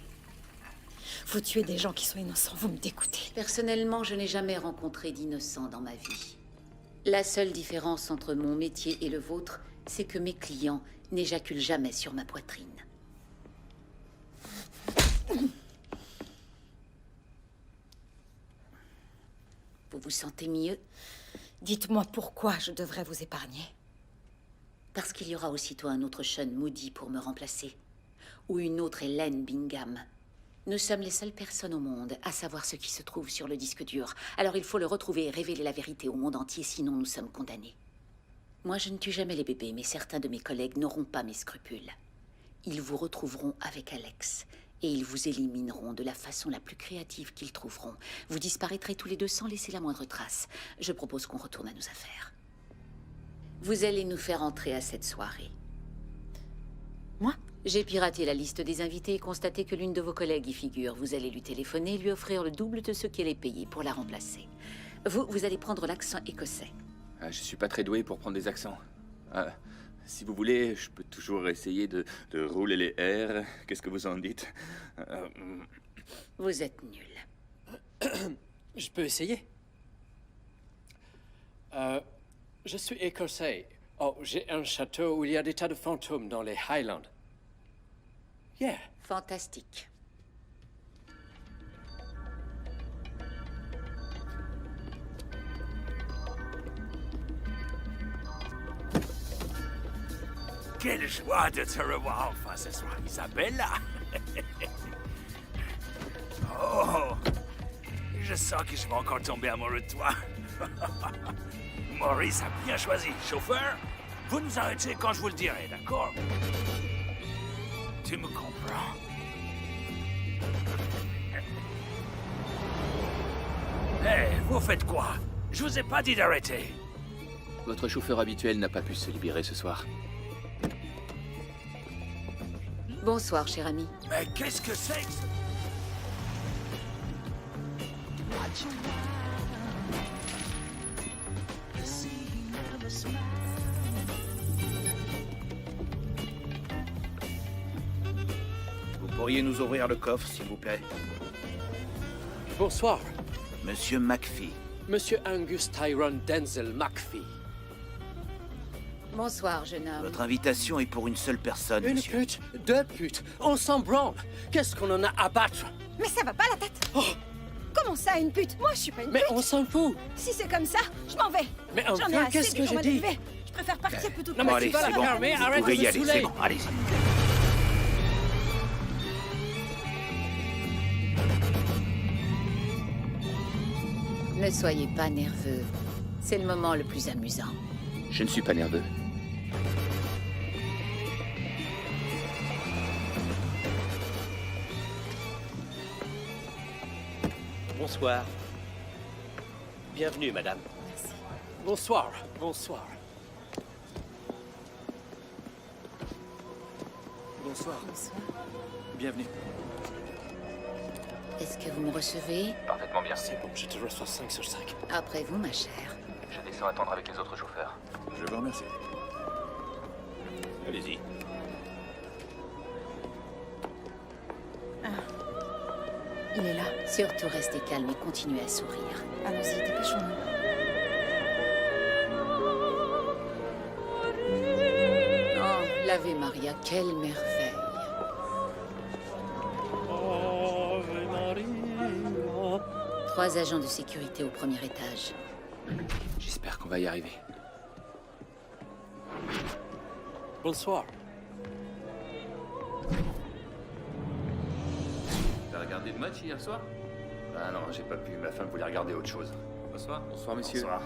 Vous tuez des gens qui sont innocents, vous me dégoûtez. Personnellement, je n'ai jamais rencontré d'innocent dans ma vie. La seule différence entre mon métier et le vôtre, c'est que mes clients n'éjaculent jamais sur ma poitrine. Vous vous sentez mieux? Dites-moi pourquoi je devrais vous épargner. Parce qu'il y aura aussitôt un autre Sean Moody pour me remplacer. Ou une autre Hélène Bingham. Nous sommes les seules personnes au monde à savoir ce qui se trouve sur le disque dur. Alors il faut le retrouver et révéler la vérité au monde entier, sinon nous sommes condamnés. Moi, je ne tue jamais les bébés, mais certains de mes collègues n'auront pas mes scrupules. Ils vous retrouveront avec Alex. Et ils vous élimineront de la façon la plus créative qu'ils trouveront. Vous disparaîtrez tous les deux sans laisser la moindre trace. Je propose qu'on retourne à nos affaires. Vous allez nous faire entrer à cette soirée. Moi? J'ai piraté la liste des invités et constaté que l'une de vos collègues y figure. Vous allez lui téléphoner et lui offrir le double de ce qu'elle est payée pour la remplacer. Vous allez prendre l'accent écossais. Ah, je suis pas très doué pour prendre des accents. Ah, si vous voulez, je peux toujours essayer de rouler les R. Qu'est-ce que vous en dites? Vous êtes nul. Je peux essayer. Je suis écossais. Oh, j'ai un château où il y a des tas de fantômes dans les Highlands. Yeah. Fantastique. Quelle joie de te revoir enfin ce soir, Isabella. Oh, je sens que je vais encore tomber amoureux de toi. Maurice a bien choisi. Chauffeur, vous nous arrêtez quand je vous le dirai, d'accord? Tu me comprends? Hé, vous faites quoi? Je vous ai pas dit d'arrêter. Votre chauffeur habituel n'a pas pu se libérer ce soir. Bonsoir, cher ami. Mais qu'est-ce que c'est que ça? Vous pourriez nous ouvrir le coffre, s'il vous plaît? Bonsoir. Monsieur McPhee. Monsieur Angus Tyrone Denzel McPhee. Bonsoir, jeune homme. Votre invitation est pour une seule personne, Une monsieur. pute, deux putes, on s'en branle. Qu'est-ce qu'on en a à battre? Mais ça va pas la tête. Oh, Comment ça, pas une pute. Moi, je suis pas une pute. Mais on s'en fout. Si c'est comme ça, je m'en vais. Mais J'en ai enfin, assez qu'est-ce des que gens j'ai mal dit? élevés. Je préfère partir plutôt que Non, mais passer allez, par la c'est bon. ferme. Arrête Vous pouvez de y me aller, saouler. c'est bon, allez-y. Ne soyez pas nerveux. C'est le moment le plus amusant. Je ne suis pas nerveux. Bonsoir. Bienvenue, madame. Bonsoir. Bonsoir. Bonsoir. Bienvenue. Est-ce que vous me recevez? Parfaitement bien. C'est bon, je te reçois 5 sur 5. Après vous, ma chère. Je descends attendre avec les autres chauffeurs. Je vous remercie. Allez-y. Il est là. Surtout restez calme et continuez à sourire. Allons-y, dépêchons-nous. Oh, l'Ave Maria, quelle merveille. Ave Maria. 3 agents de sécurité au premier étage. J'espère qu'on va y arriver. Bonsoir. T'as regardé le match hier soir? Ah non, j'ai pas pu. Ma femme voulait regarder autre chose. Bonsoir. Bonsoir, messieurs. Bonsoir.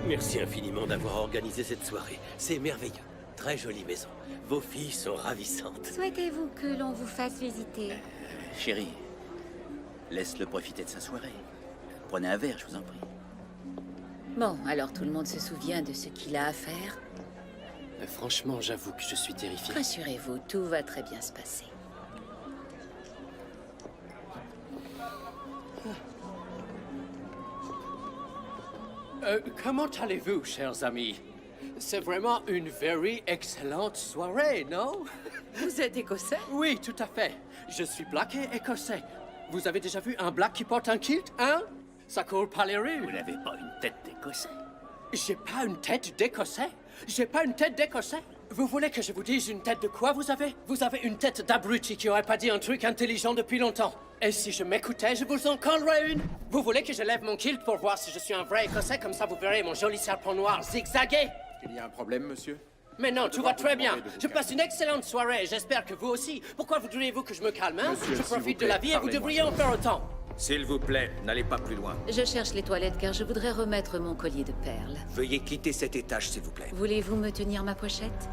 Merci infiniment d'avoir organisé cette soirée. C'est merveilleux. Très jolie maison. Vos filles sont ravissantes. Souhaitez-vous que l'on vous fasse visiter? Chérie, laisse-le profiter de sa soirée. Prenez un verre, je vous en prie. Bon, alors tout le monde se souvient de ce qu'il a à faire? Mais franchement, j'avoue que je suis terrifié. Rassurez-vous, tout va très bien se passer. Comment allez-vous, chers amis? C'est vraiment une very excellente soirée, non? Vous êtes écossais? Oui, tout à fait. Je suis black et écossais. Vous avez déjà vu un black qui porte un kilt, hein? Ça court par les rues. Vous n'avez pas une tête d'écossais. J'ai pas une tête d'écossais. J'ai pas une tête d'écossais. Vous voulez que je vous dise une tête de quoi vous avez? Vous avez une tête d'abruti qui aurait pas dit un truc intelligent depuis longtemps. Et si je m'écoutais, je vous en collerais une. Vous voulez que je lève mon kilt pour voir si je suis un vrai écossais? Comme ça, vous verrez mon joli serpent noir zigzaguer. Il y a un problème, monsieur? Mais non, tout va vous très bien. demander de vous Je passe une excellente soirée. J'espère que vous aussi. Pourquoi voudriez-vous que je me calme, hein? Monsieur, Je s'il vous profite de plaît, la vie et vous parlez-moi. devriez en faire autant. S'il vous plaît, n'allez pas plus loin. Je cherche les toilettes car je voudrais remettre mon collier de perles. Veuillez quitter cet étage, s'il vous plaît. Voulez-vous me tenir ma pochette?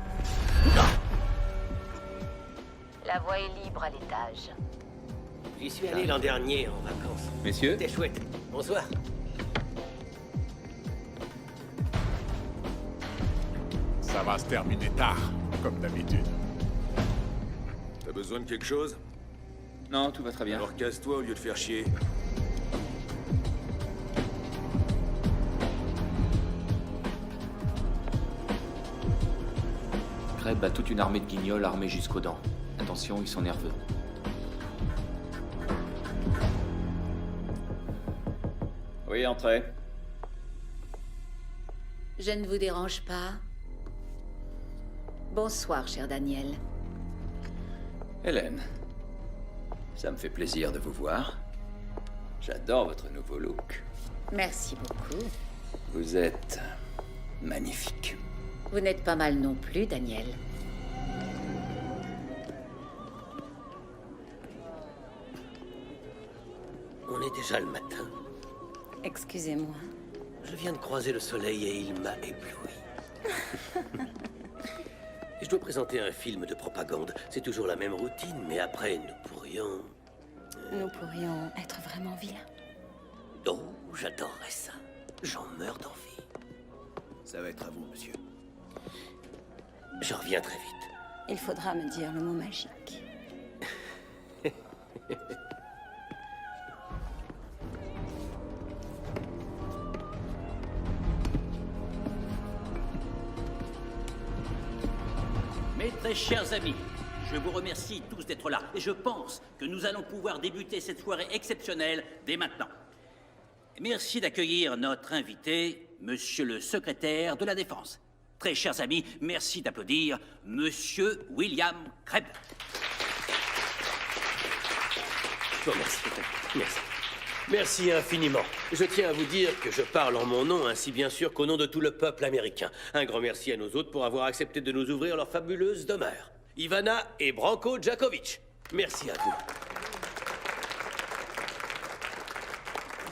La voie est libre à l'étage. J'y suis allé l'an dernier en vacances. Messieurs? C'était chouette. Bonsoir. Ça va se terminer tard, comme d'habitude. T'as besoin de quelque chose? Non, tout va très bien. Alors casse-toi au lieu de faire chier. Kreb a toute une armée de guignols armés jusqu'aux dents. Attention, ils sont nerveux. Oui, entrez. Je ne vous dérange pas? Bonsoir, cher Daniel. Hélène, ça me fait plaisir de vous voir. J'adore votre nouveau look. Merci beaucoup. Vous êtes magnifique. Vous n'êtes pas mal non plus, Daniel. On est déjà le matin. Excusez-moi. Je viens de croiser le soleil et il m'a ébloui. Je dois présenter un film de propagande. C'est toujours la même routine, mais après, nous pourrions... Nous pourrions être vraiment vilains. Oh, j'adorerais ça. J'en meurs d'envie. Ça va être à vous, monsieur. Je reviens très vite. Il faudra me dire le mot magique. Mes très chers amis, je vous remercie tous d'être là et je pense que nous allons pouvoir débuter cette soirée exceptionnelle dès maintenant. Merci d'accueillir notre invité, Monsieur le secrétaire de la Défense. Très chers amis, merci d'applaudir Monsieur William Kreb. Je vous remercie. Merci. Merci infiniment. Je tiens à vous dire que je parle en mon nom, ainsi bien sûr qu'au nom de tout le peuple américain. Un grand merci à nos hôtes pour avoir accepté de nous ouvrir leur fabuleuse demeure. Ivana et Branko Djakovic. Merci à vous.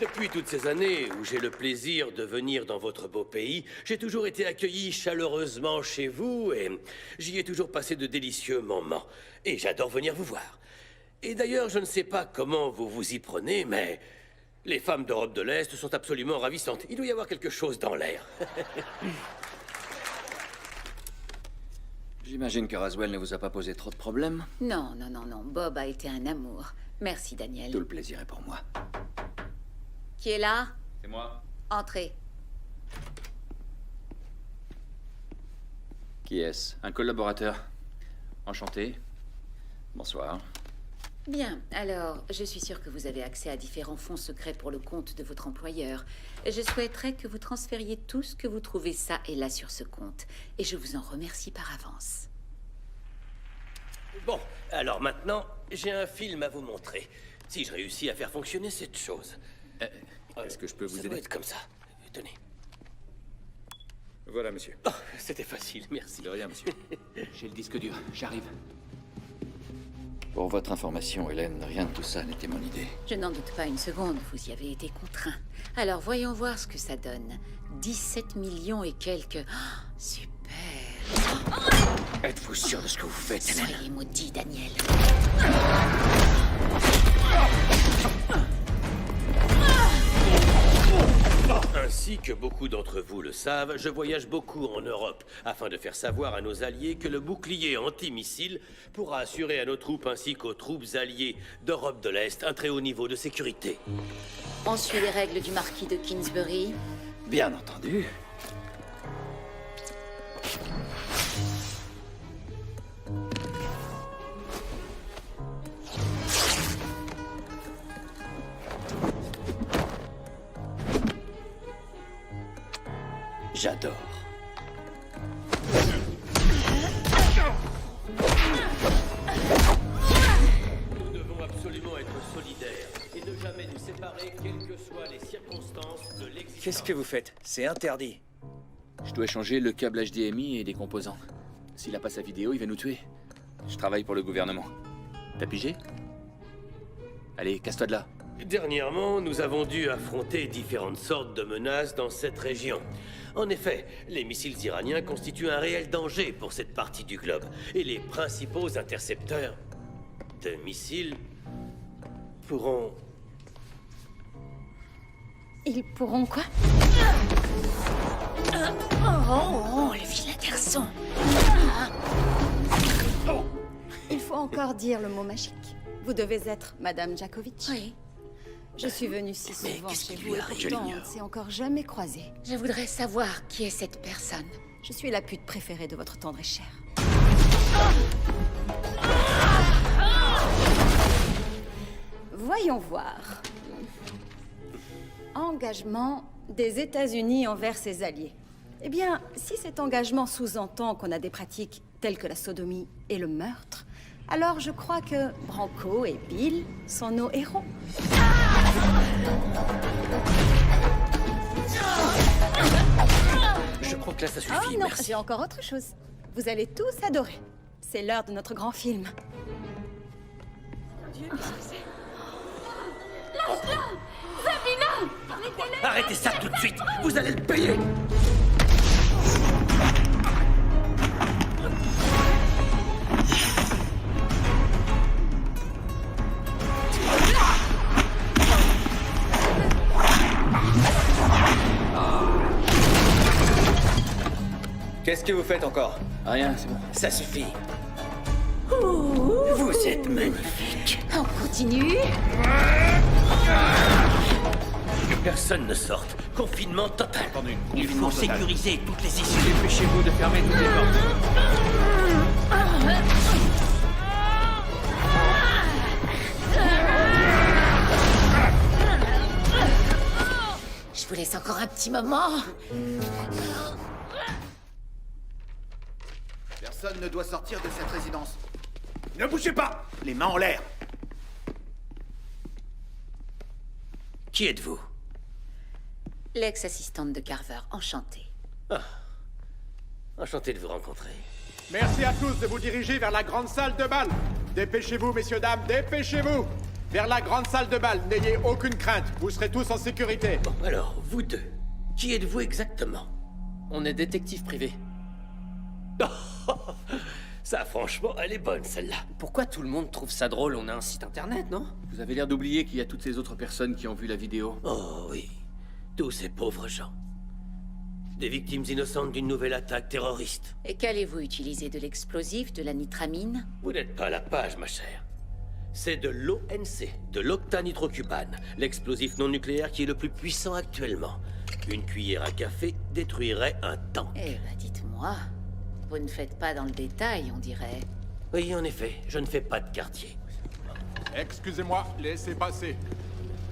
Depuis toutes ces années où j'ai le plaisir de venir dans votre beau pays, j'ai toujours été accueilli chaleureusement chez vous et j'y ai toujours passé de délicieux moments. Et j'adore venir vous voir. Et d'ailleurs, je ne sais pas comment vous vous y prenez, mais les femmes d'Europe de l'Est sont absolument ravissantes. Il doit y avoir quelque chose dans l'air. J'imagine que Roswell ne vous a pas posé trop de problèmes. Non, non, non, non. Bob a été un amour. Merci, Daniel. Tout le plaisir est pour moi. Qui est là? C'est moi. Entrez. Qui est-ce? Un collaborateur. Enchanté. Bonsoir. Bien, alors, je suis sûre que vous avez accès à différents fonds secrets pour le compte de votre employeur. Je souhaiterais que vous transfériez tout ce que vous trouvez ça et là sur ce compte. Et je vous en remercie par avance. Bon, alors maintenant, j'ai un film à vous montrer. Si je réussis à faire fonctionner cette chose. Est-ce que je peux vous Ça aider? doit être comme ça. Tenez. Voilà, monsieur. Oh, c'était facile, merci. De rien, monsieur. J'ai le disque dur, j'arrive. Pour votre information, Hélène, rien de tout ça n'était mon idée. Je n'en doute pas une seconde, vous y avez été contraint. Alors, voyons voir ce que ça donne. 17 millions et quelques... Oh, super. Êtes-vous sûr de ce que vous faites, Hélène? Soyez maudit, Daniel. Ainsi que beaucoup d'entre vous le savent, je voyage beaucoup en Europe afin de faire savoir à nos alliés que le bouclier antimissile pourra assurer à nos troupes ainsi qu'aux troupes alliées d'Europe de l'Est un très haut niveau de sécurité. On suit les règles du marquis de Kingsbury. Bien entendu. J'adore. Nous devons absolument être solidaires et ne jamais nous séparer, quelles que soient les circonstances de l'existence. Qu'est-ce que vous faites? C'est interdit. Je dois échanger le câble HDMI et des composants. S'il a pas sa vidéo, il va nous tuer. Je travaille pour le gouvernement. T'as pigé? Allez, casse-toi de là. Dernièrement, nous avons dû affronter différentes sortes de menaces dans cette région. En effet, les missiles iraniens constituent un réel danger pour cette partie du globe. Et les principaux intercepteurs de missiles pourront... Ils pourront quoi? Oh, le vilain garçon. Il faut encore dire le mot magique. Vous devez être Madame Djakovic. Oui. Je suis venue si souvent chez vous et pourtant on ne s'est encore jamais croisés. Je voudrais savoir qui est cette personne. Je suis la pute préférée de votre tendre et chère. Voyons voir. Engagement des États-Unis envers ses alliés. Eh bien, si cet engagement sous-entend qu'on a des pratiques telles que la sodomie et le meurtre, alors je crois que Branko et Bill sont nos héros. Je crois que là, ça suffit, Oh non, merci. j'ai encore autre chose. Vous allez tous adorer. C'est l'heure de notre grand film. Arrêtez ça tout de suite. Vous allez le payer. Qu'est-ce que vous faites encore? Rien, c'est bon. Ça suffit. Vous êtes magnifique. On continue. Que personne ne sorte. Confinement total. Il faut confinement total. sécuriser toutes les issues. Dépêchez-vous de fermer toutes les portes. Je vous laisse encore un petit moment. Personne ne doit sortir de cette résidence. Ne bougez pas! Les mains en l'air. Qui êtes-vous? L'ex-assistante de Carver, enchantée. Ah. Enchanté de vous rencontrer. Merci à tous de vous diriger vers la grande salle de bal. Dépêchez-vous, messieurs, dames, dépêchez-vous. Vers la grande salle de bal, n'ayez aucune crainte, vous serez tous en sécurité. Bon, alors, vous deux, qui êtes-vous exactement? On est détective privé. Ça, franchement, elle est bonne, celle-là. Pourquoi tout le monde trouve ça drôle? On a un site internet, non? Vous avez l'air d'oublier qu'il y a toutes ces autres personnes qui ont vu la vidéo. Oh oui, tous ces pauvres gens. Des victimes innocentes d'une nouvelle attaque terroriste. Et qu'allez-vous utiliser? De l'explosif, de la nitramine? Vous n'êtes pas à la page, ma chère. C'est de l'ONC, de l'octanitrocubane, l'explosif non nucléaire qui est le plus puissant actuellement. Une cuillère à café détruirait un tank. Eh ben, dites-moi, vous ne faites pas dans le détail, on dirait. Oui, en effet, je ne fais pas de quartier. Excusez-moi, laissez passer.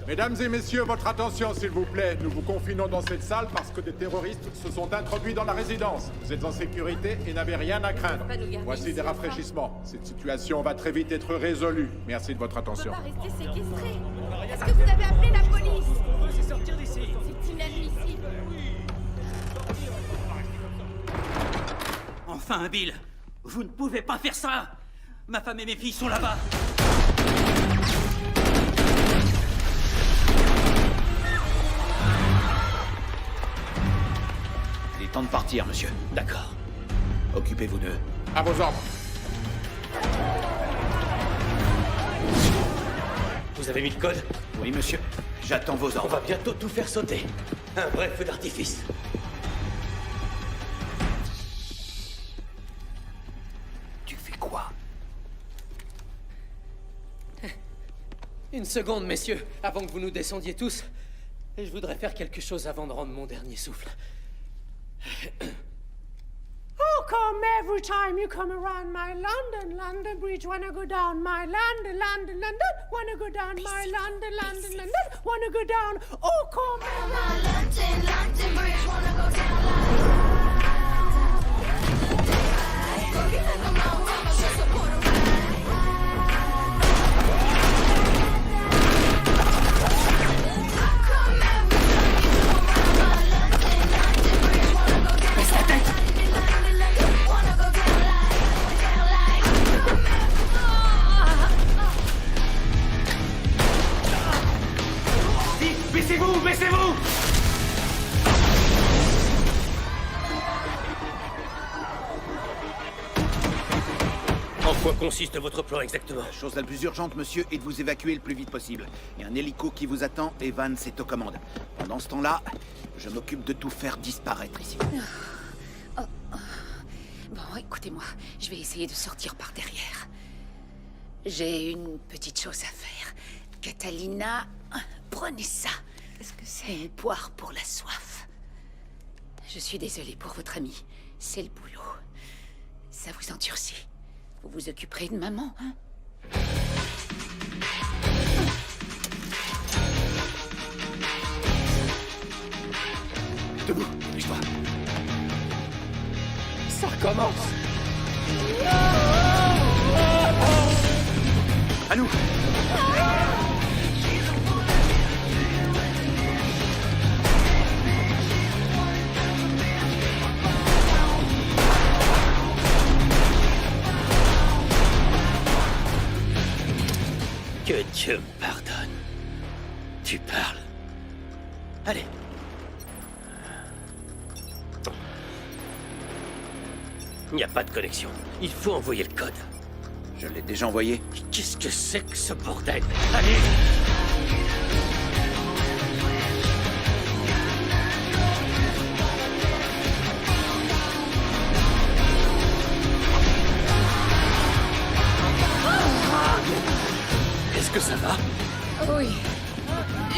Mesdames et messieurs, votre attention, s'il vous plaît. Nous vous confinons dans cette salle parce que des terroristes se sont introduits dans la résidence. Vous êtes en sécurité et n'avez rien à craindre. Voici des rafraîchissements. Cette situation va très vite être résolue. Merci de votre attention. On peut pas rester séquestrés. Est-ce que vous avez appelé la police? On veut se sortir d'ici. C'est inadmissible. Enfin, Bill, vous ne pouvez pas faire ça. Ma femme et mes filles sont là-bas. Il est temps de partir, monsieur. D'accord. Occupez-vous d'eux. À vos ordres. Vous avez mis le code? Oui, monsieur. J'attends vos On ordres. va bientôt tout faire sauter. Un vrai feu d'artifice. Tu fais quoi? Une seconde, messieurs, avant que vous nous descendiez tous. Et je voudrais faire quelque chose avant de rendre mon dernier souffle. Oh, come every time you come around my London Bridge, wanna go down my London, wanna go down my London, wanna go down. Oh, come around London Bridge, wanna go down Baissez-vous, baissez-vous! En quoi consiste votre plan exactement? La chose la plus urgente, monsieur, est de vous évacuer le plus vite possible. Il y a un hélico qui vous attend et Vance est aux commandes. Pendant ce temps-là, je m'occupe de tout faire disparaître ici. Bon, écoutez-moi, je vais essayer de sortir par derrière. J'ai une petite chose à faire. Catalina, prenez ça. Qu'est-ce que c'est? Une poire pour la soif. Je suis désolée pour votre ami. C'est le boulot. Ça vous endurcit. Vous vous occuperez de maman, hein? Debout, dépêche-toi. Ça recommence. À nous. Que Dieu me pardonne. Tu parles. Allez. Il n'y a pas de connexion. Il faut envoyer le code. Je l'ai déjà envoyé. Qu'est-ce que c'est que ce bordel? Allez! Est-ce que ça va? Oui.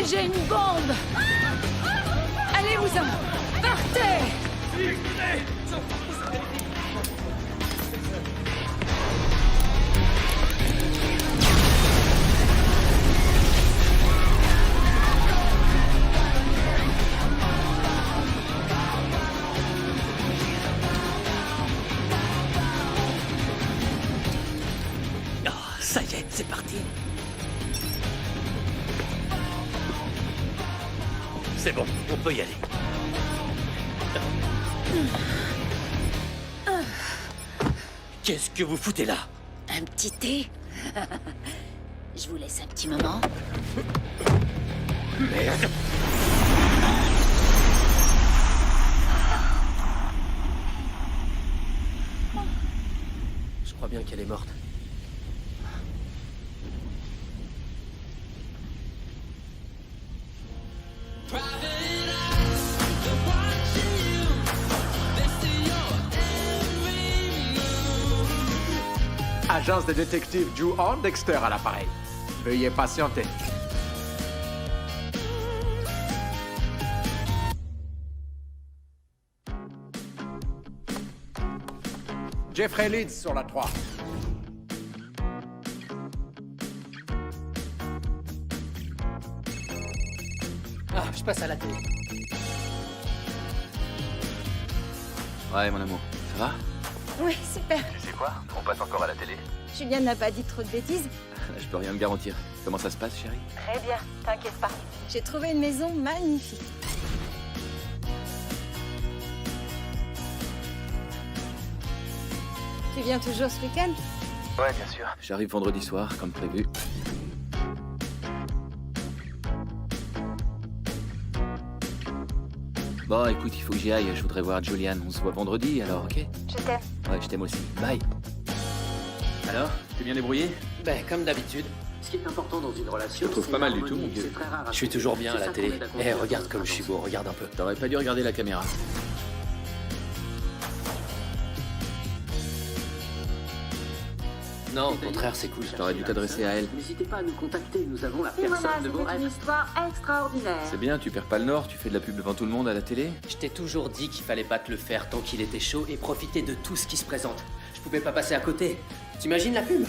J'ai une bombe. Allez-vous-en. Partez. Ça y est, c'est parti. C'est bon, on peut y aller. Qu'est-ce que vous foutez là? Un petit thé? Je vous laisse un petit moment. Merde. Je crois bien qu'elle est morte. Agence de détective Drew Horn, Dexter à l'appareil. Veuillez patienter. Jeffrey Leeds sur la 3. Ah, je passe à la télé. Ouais, mon amour, ça va? Oui, super. Tu sais quoi? On passe encore à la télé. Julien n'a pas dit trop de bêtises. Je peux rien te garantir. Comment ça se passe, chérie? Très bien, t'inquiète pas. J'ai trouvé une maison magnifique. Tu viens toujours ce week-end? Ouais, bien sûr. J'arrive vendredi soir, comme prévu. Bon, écoute, il faut que j'y aille. Je voudrais voir Julian. On se voit vendredi, alors, ok? Je t'aime. Ouais, je t'aime aussi. Bye. Alors, t'es bien débrouillé? Ben, comme d'habitude. Ce qui est important dans une relation. Je te trouve pas mal du tout, mon vieux. Je suis toujours bien à la télé. Eh, regarde comme je suis beau, regarde un peu. T'aurais pas dû regarder la caméra. Non, au contraire, c'est cool. T'aurais dû t'adresser à elle. N'hésitez pas à nous contacter, nous avons la Et voilà, personne de vos c'était une rêves. histoire extraordinaire. C'est bien, tu perds pas le nord, tu fais de la pub devant tout le monde à la télé. Je t'ai toujours dit qu'il fallait pas te le faire tant qu'il était chaud et profiter de tout ce qui se présente. Je pouvais pas passer à côté. T'imagines la pub?